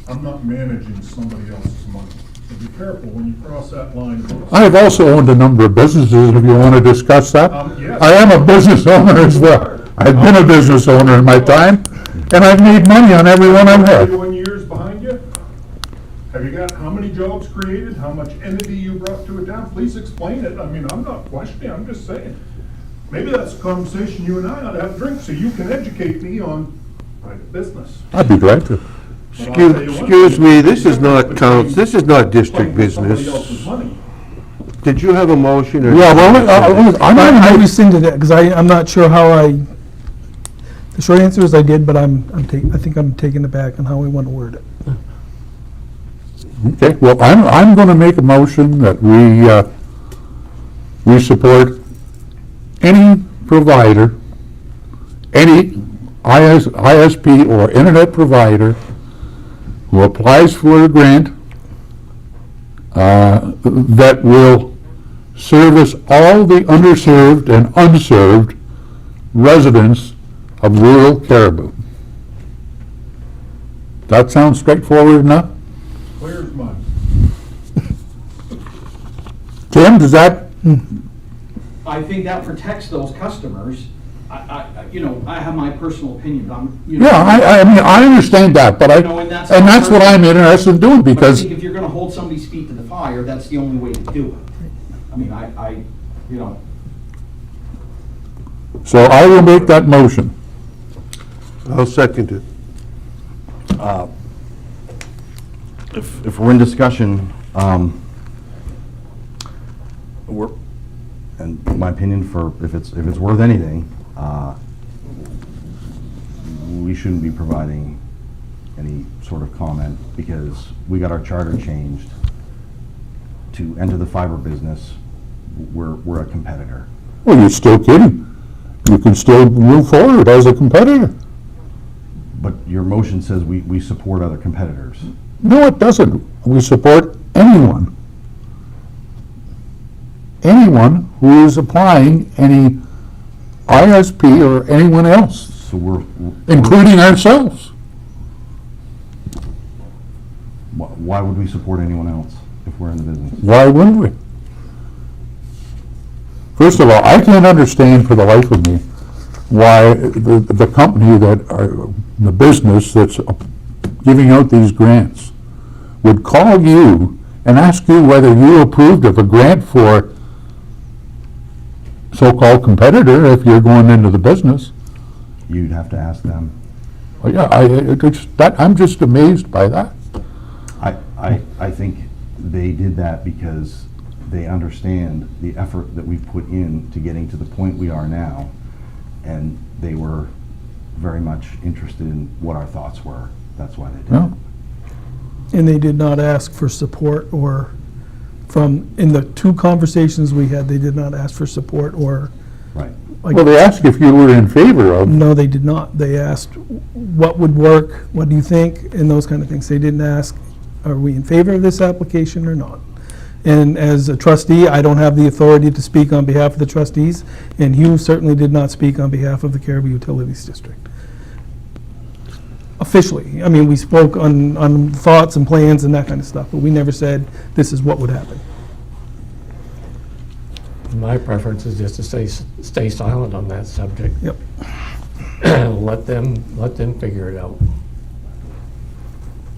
I'm not managing somebody else's money. So be careful when you cross that line. I have also owned a number of businesses, if you want to discuss that. Yes. I am a business owner as well. I've been a business owner in my time, and I've made money on every one I've had. 31 years behind you? Have you got how many jobs created, how much entity you brought to a town? Please explain it. I mean, I'm not questioning, I'm just saying. Maybe that's a conversation you and I ought to have a drink so you can educate me on private business. I'd be glad to. But I'll tell you one Excuse thing, me, this is not between council, this is not district fighting with somebody business. else's money. Did you have a motion or? Yeah, well, I'm I not, rescinded it, because I'm not sure how the short answer is I did, but I think I'm taking it back on how we want to word it. okay, well, I'm going to make a motion that we support any provider, any ISP or internet provider who applies for a grant that will service all the underserved and unserved residents of rural Caribou. That sounds straightforward enough? Clear as mud. Tim, does that? I think that protects those customers. I have my personal opinion, but I'm, you know. Yeah, I mean, I understand that, but You know, and that's and that's what I'm interested in doing, But I because, think if you're gonna hold somebody's feet to the fire, that's the only way to do it. I mean, you know, so I will make that motion. I'll second it. If we're in discussion, and in my opinion, if it's worth anything, we shouldn't be providing any sort of comment, because we got our charter changed to enter the fiber business. We're a competitor. Well, you're still kidding. You can still move forward as a competitor. But your motion says we support other competitors. No, it doesn't. We support anyone. Anyone who is applying any ISP or anyone else, So we're, including ourselves. why would we support anyone else if we're in the business? Why wouldn't we? First of all, I can't understand for the life of me why the company the business that's giving out these grants would call you and ask you whether you approved of a grant for so-called competitor if you're going into the business. You'd have to ask them. Well, yeah, I'm just amazed by that. I think they did that because they understand the effort that we've put in to getting to the point we are now, and they were very much interested in what our thoughts were. That's why they did Yeah. it. And they did not ask for support or in the two conversations we had, they did not ask for support or, Right. like, Well, they asked if you were in favor of. no, they did not. They asked, what would work, what do you think, and those kind of things. They didn't ask, are we in favor of this application or not? And as a trustee, I don't have the authority to speak on behalf of the trustees, and Hugh certainly did not speak on behalf of the Caribou Utilities District. Officially, I mean, we spoke on thoughts and plans and that kind of stuff, but we never said this is what would happen. My preference is just to stay silent on that subject. Yep. Let them figure it out.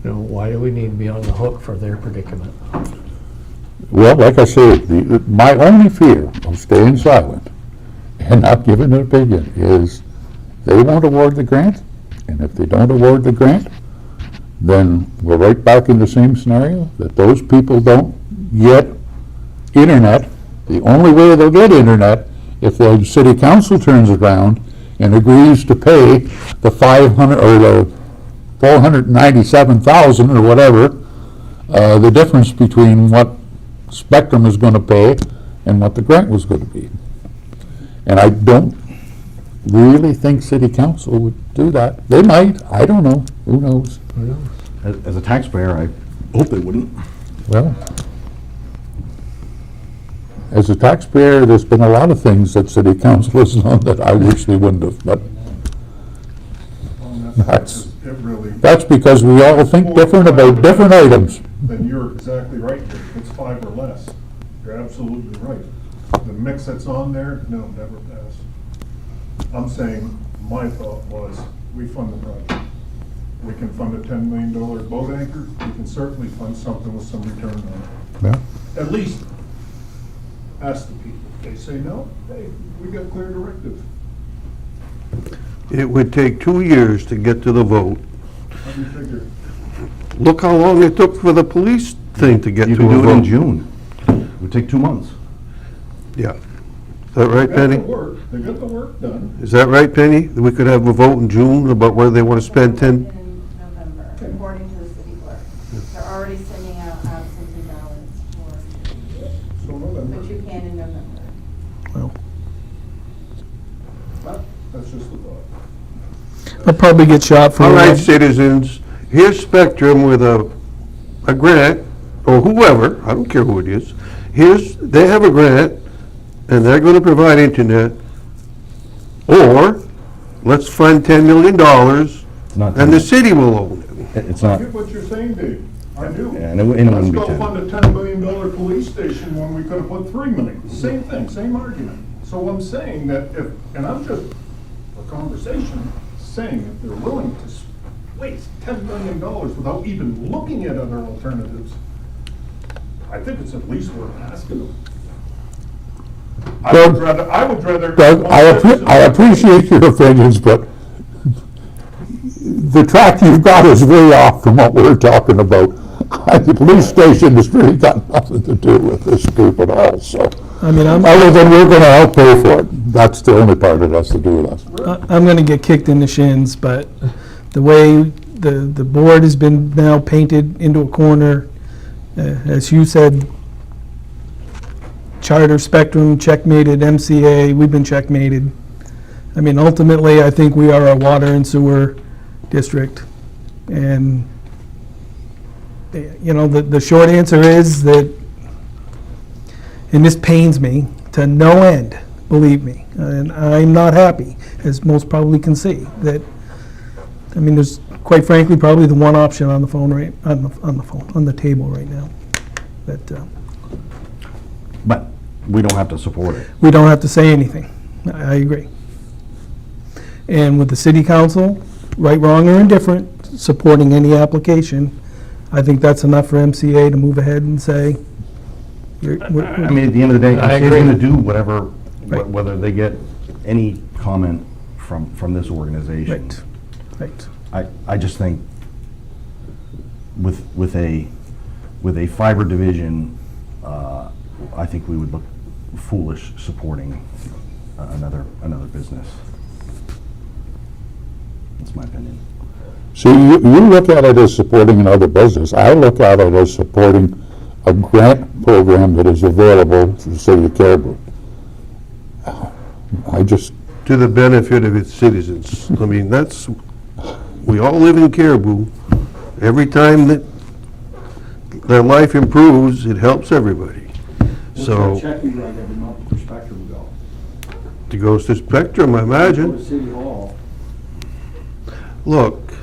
You know, why do we need to be on the hook for their predicament? Well, like I said, my only fear of staying silent and not giving an opinion is they won't award the grant, and if they don't award the grant, then we're right back in the same scenario, that those people don't get internet. The only way they'll get internet if the city council turns around and agrees to pay the 500 or the 497,000 or whatever, the difference between what Spectrum is going to pay and what the grant was going to be. And I don't really think city council would do that. They might, I don't know, who knows? As a taxpayer, I hope they wouldn't. Well, as a taxpayer, there's been a lot of things that city council has done that I wish they wouldn't have, but That's- It really, that's because we all think different about different items. then you're exactly right, Dick. It's five or less. You're absolutely right. The mix that's on there, no, never pass. I'm saying, my thought was, we fund the project. We can fund a $10 million boat anchor, we can certainly fund something with some return on it. Yeah. At least, ask the people. If they say no, hey, we got clear directive. It would take 2 years to get to the vote. How do you figure? Look how long it took for the police thing to get You to can a do it in vote. June. It would take 2 months. Yeah. Is that right, They got the Penny? work, they got the work done. Is that right, Penny? That we could have a vote in June about whether they want to spend 10? In November, according to the city clerk. They're already sending out absentee ballots for, So November, but you can in November. Well, that's just a thought. I'll probably get shot for All right, it. citizens, here's Spectrum with a grant, or whoever, I don't care who it is. They have a grant, and they're gonna provide internet. Or, let's fund $10 million, Not and the 10. city will own it. It's I not, get what you're saying, Dave. I do. Yeah, and it wouldn't be Let's 10. go fund a $10 million police station when we could have put $3 million. Same thing, same argument. So I'm saying that if, and I'm just, a conversation, saying if they're willing to waste $10 million without even looking at other alternatives, I think it's at least worth asking them. Doug- I would rather. Doug, I appreciate your opinions, but the track you've got is way off from what we're talking about. The police station has really got nothing to do with this group at all, so. I mean, Other than we're gonna help pay for it. That's the only part it has to do with us. I'm gonna get kicked in the shins, but the way the board has been now painted into a corner. As you said, Charter, Spectrum, checkmated, MCA, we've been checkmated. I mean, ultimately, I think we are a water and sewer district. And, you know, the short answer is that, and this pains me to no end, believe me, and I'm not happy, as most probably can see, that, I mean, there's, quite frankly, probably the one option on the phone on the table right now. That But we don't have to support it. we don't have to say anything. I agree. And with the city council, right, wrong, or indifferent, supporting any application, I think that's enough for MCA to move ahead and say, I mean, at the end of the day, I they're agree. going to do whatever, Right. whether they get any comment from this organization. right, right. I just think with a fiber division, I think we would look foolish supporting another business. That's my opinion. See, you look at it as supporting another business. I look at it as supporting a grant program that is available to the city of Caribou. I just, To the benefit of its citizens. I mean, that's, we all live in Caribou. Every time that their life improves, it helps everybody. So, Check me right every month for Spectrum go. it goes to Spectrum, I Go imagine. to City Hall. Look,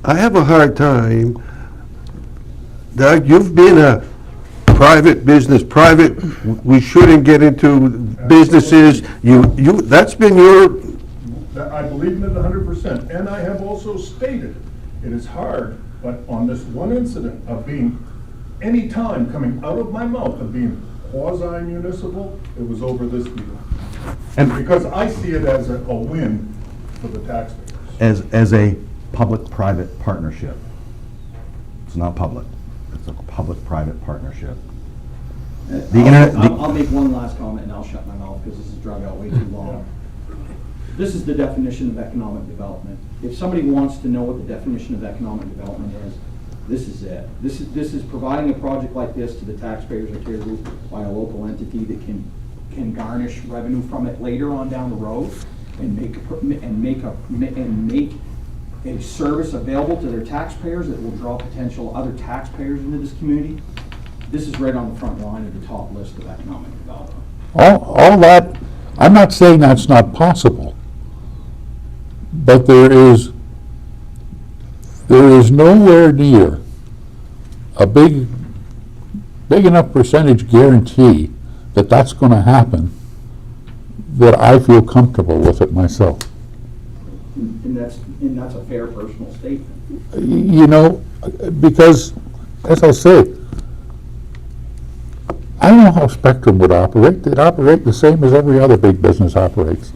I have a hard time, Doug, you've been a private business, we shouldn't get into businesses, that's been your, I believe in it 100%, and I have also stated, it is hard, but on this one incident of being, any time coming out of my mouth of being quasi-municipal, it was over this deal. And Because I see it as a win for the taxpayers. as a public-private partnership, it's not public, it's a public-private partnership. The internet, I'll make one last comment and I'll shut my mouth because this is drug out way too long. This is the definition of economic development. If somebody wants to know what the definition of economic development is, this is it. This is providing a project like this to the taxpayers of Caribou by a local entity that can garnish revenue from it later on down the road and make a service available to their taxpayers that will draw potential other taxpayers into this community. This is right on the front line of the top list of economic development. all that, I'm not saying that's not possible, but there is nowhere near a big enough percentage guarantee that that's going to happen that I feel comfortable with it myself. And that's a fair personal statement. You know, because, as I say, I don't know how Spectrum would operate. They'd operate the same as every other big business operates.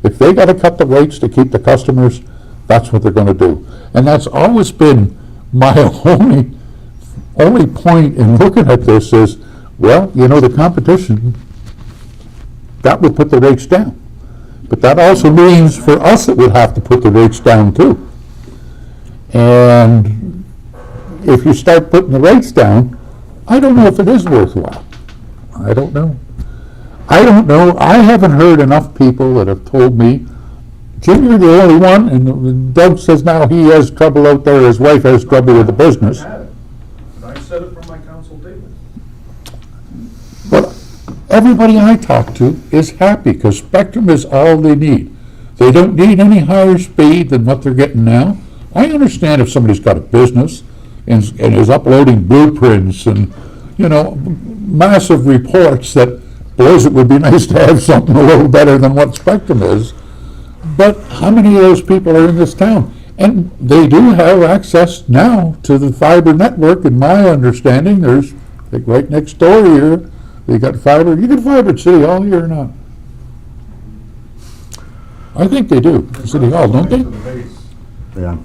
If they got to cut the rates to keep the customers, that's what they're going to do. And that's always been my only point in looking at this is, well, you know, the competition, that would put the rates down. But that also means for us it would have to put the rates down too. And if you start putting the rates down, I don't know if it is worthwhile. I don't know. I haven't heard enough people that have told me, Jim, you're the only one, and Doug says now he has trouble out there, his wife has trouble with the business. I had it. And I said it from my council table. But everybody I talk to is happy because Spectrum is all they need. They don't need any higher speed than what they're getting now. I understand if somebody's got a business and is uploading blueprints and, you know, massive reports that, boys, it would be nice to have something a little better than what Spectrum is. But how many of those people are in this town? And they do have access now to the fiber network, in my understanding. There's, like, right next door here, they got fiber. You can fiber at City Hall here or not? I think they do, at City Hall, don't they? To the base. yeah.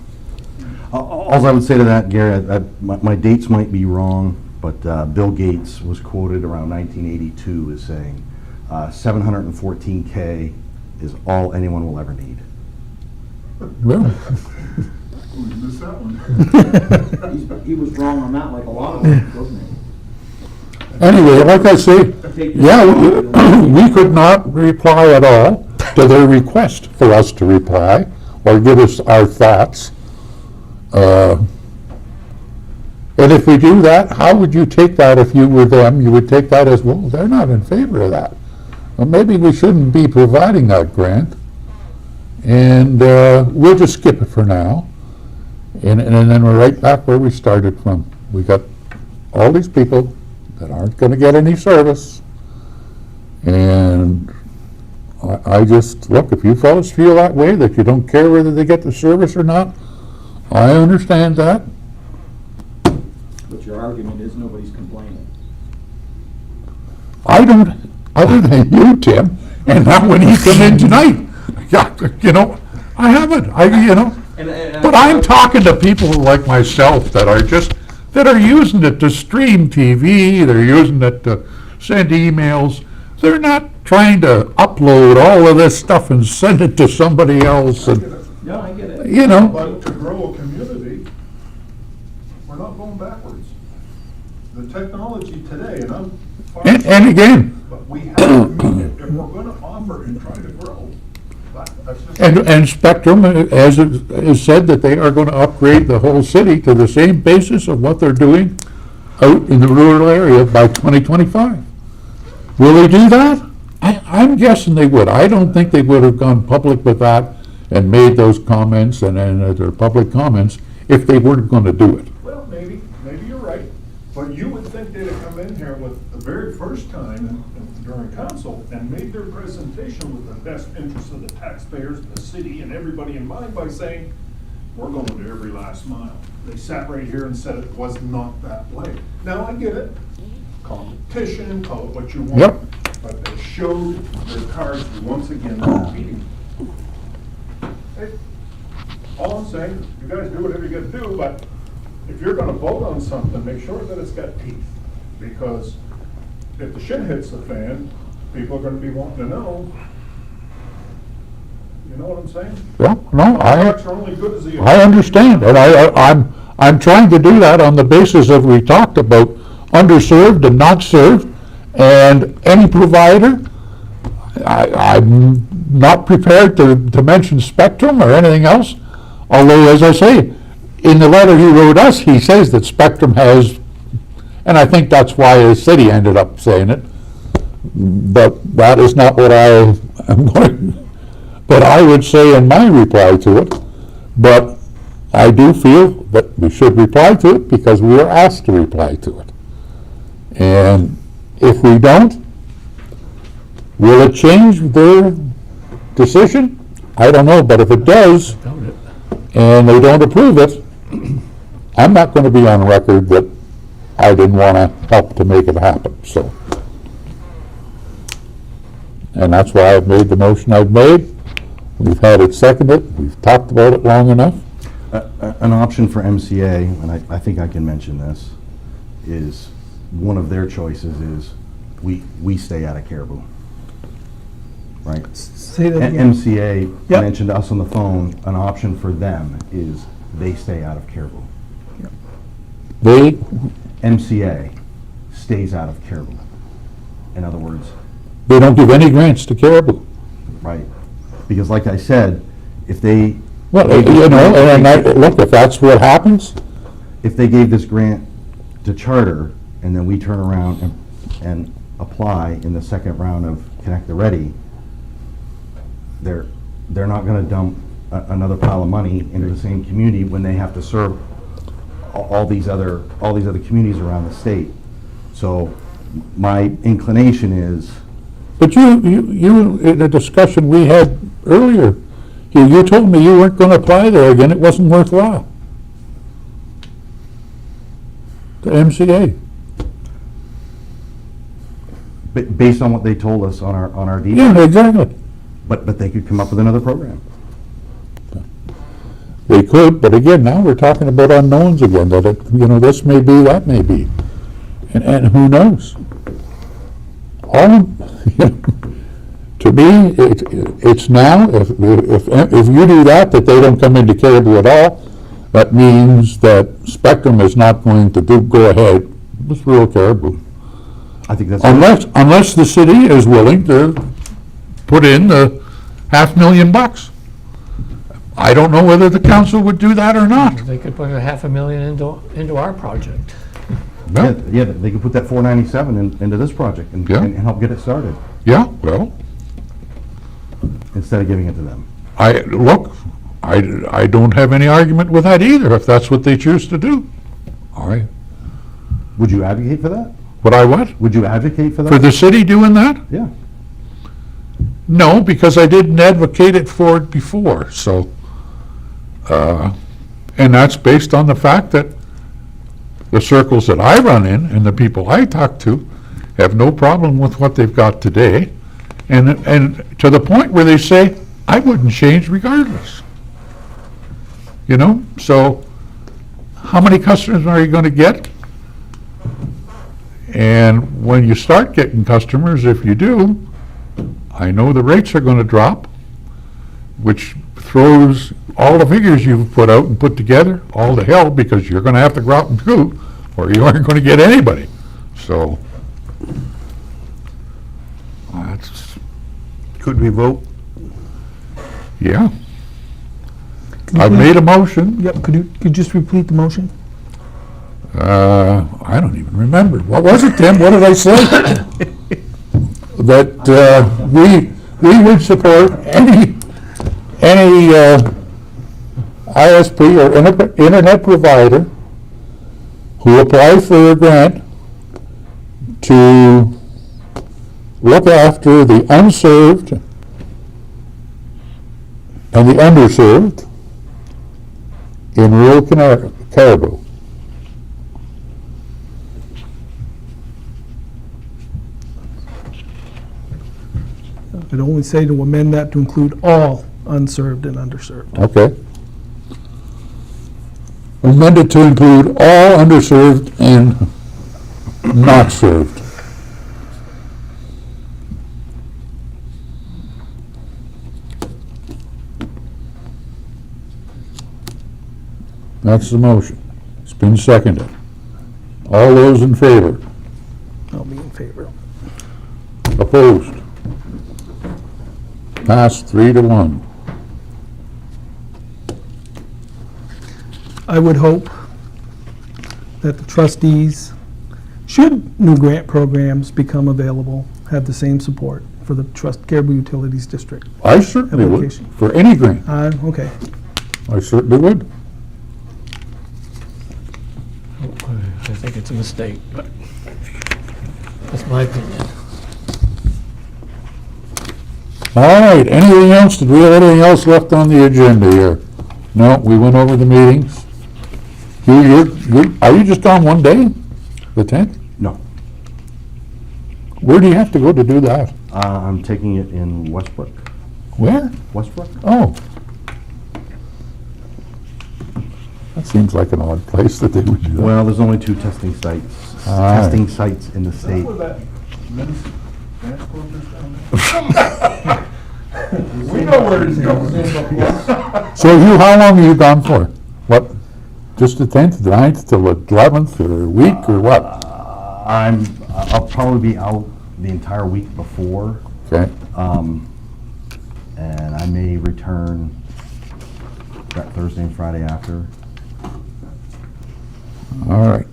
All I would say to that, Gary, my dates might be wrong, but Bill Gates was quoted around 1982 as saying, 714K is all anyone will ever need. Well, Oh, you missed that one. He was wrong on that, like a lot of them, wasn't he? Anyway, like I say, yeah, we could not reply at all to their request for us to reply or give us our thoughts. And if we do that, how would you take that if you were them? You would take that as, well, they're not in favor of that. Well, maybe we shouldn't be providing that grant. And we'll just skip it for now. And then we're right back where we started from. We got all these people that aren't going to get any service. And I just, look, if you fellas feel that way, that you don't care whether they get the service or not, I understand that. But your argument is nobody's complaining. I don't, other than you, Tim, and now when he come in tonight, yeah, you know, I haven't, but I'm talking to people like myself that are using it to stream TV, they're using it to send emails. They're not trying to upload all of this stuff and send it to somebody else and, No, I get it. you know. But to grow a community, we're not going backwards. The technology today, and I'm. And again, But we have to meet it if we're gonna offer and try to grow. That's just. and Spectrum has said that they are going to upgrade the whole city to the same basis of what they're doing out in the rural area by 2025. Will they do that? I'm guessing they would. I don't think they would have gone public with that and made those comments and their public comments if they weren't going to do it. Well, maybe you're right, but you would think they'd have come in here with the very first time during council and made their presentation with the best interest of the taxpayers, the city, and everybody in mind by saying, we're going to every last mile. They sat right here and said it was not that way. Now, I get it, competition, call it what you want. Yep. But they showed their cards once again competing. Hey, all I'm saying, you guys do whatever you gotta do, but if you're gonna vote on something, make sure that it's got teeth. Because if the shit hits the fan, people are gonna be wanting to know. You know what I'm saying? Well, no, Facts are only good as the. I understand, and I'm trying to do that on the basis of we talked about underserved and not served, and any provider. I'm not prepared to mention Spectrum or anything else, although, as I say, in the letter he wrote us, he says that Spectrum has, and I think that's why the city ended up saying it, but that is not what I am going, but I would say in my reply to it, but I do feel that we should reply to it because we were asked to reply to it. And if we don't, will it change their decision? I don't know, but if it does, and they don't approve it, I'm not going to be on record that I didn't want to help to make it happen, so. And that's why I've made the motion I've made. We've had it seconded, we've talked about it long enough. An option for MCA, and I think I can mention this, is one of their choices is we stay out of Caribou. Right? Say that again. MCA Yep. mentioned to us on the phone, an option for them is they stay out of Caribou. They, MCA stays out of Caribou. In other words, they don't give any grants to Caribou. right? Because like I said, if they. Well, you know, look, if that's what happens, If they gave this grant to Charter, and then we turn around and apply in the second round of Connect the Ready, they're not gonna dump another pile of money into the same community when they have to serve all these other communities around the state. So my inclination is, but you, in the discussion we had earlier, you told me you weren't going to apply there again, it wasn't worthwhile. The MCA. based on what they told us on our deal, Yeah, exactly. but they could come up with another program. They could, but again, now we're talking about unknowns again, that it, you know, this may be, that may be. And who knows? All, to me, it's now, if you do that they don't come into Caribou at all, that means that Spectrum is not going to go ahead with Rural Caribou. I think that's. Unless the city is willing to put in the $500,000. I don't know whether the council would do that or not. They could put $500,000 into our project. Yeah, yeah, they could put that 497 into this project and Yeah. and help get it started, Yeah, well, instead of giving it to them. I don't have any argument with that either, if that's what they choose to do. All right. Would you advocate for that? Would I what? Would you advocate for that? For the city doing that? Yeah. No, because I didn't advocate it for it before, so, and that's based on the fact that the circles that I run in and the people I talk to have no problem with what they've got today, and to the point where they say, I wouldn't change regardless. You know, so how many customers are you gonna get? And when you start getting customers, if you do, I know the rates are gonna drop, which throws all the figures you've put out and put together all to hell, because you're gonna have to go out and recruit, or you aren't gonna get anybody. So, that's, Could we vote? yeah. I've made a motion. Yep, could you just repeat the motion? I don't even remember. What was it, Tim? What did I say? That we would support any ISP or internet provider who applies for a grant to look after the unserved and the underserved in rural Caribou. I'd only say to amend that to include all unserved and underserved. Okay. Amended to include all underserved and not served. That's the motion. It's been seconded. All those in favor? I'll be in favor. Opposed? Passed 3-1. I would hope that the trustees, should new grant programs become available, have the same support for the Caribou Utilities District. I certainly would, Application. for any grant. Okay. I certainly would. I think it's a mistake, but that's my opinion. All right, anything else? Did we have anything else left on the agenda here? No, we went over the meetings. Are you just on one day? The 10th? No. Where do you have to go to do that? I'm taking it in Westbrook. Where? Westbrook? Oh. That seems like an odd place that they would do that. Well, there's only 2 testing sites, testing sites in the Is that state. where that men's dance club is down there? We know where it's going. So how long are you gone for? What, just the 10th, the 9th, till the 11th, or a week, or what? I'll probably be out the entire week before, Okay, and I may return that Thursday and Friday after. all right.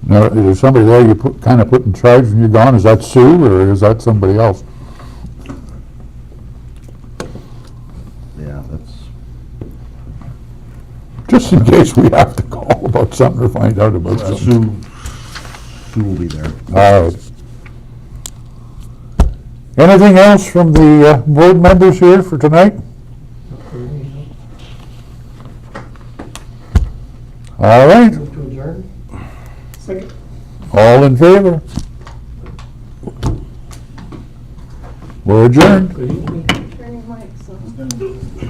Now, is there somebody there you kind of put in charge when you're gone? Is that Sue, or is that somebody else? Yeah, that's, Just in case we have to call about something or find out about something. Sue will be there. All right. Anything else from the board members here for tonight? All right. Move to adjourn? Second. All in favor? We're adjourned. Good evening. Turn your mics on.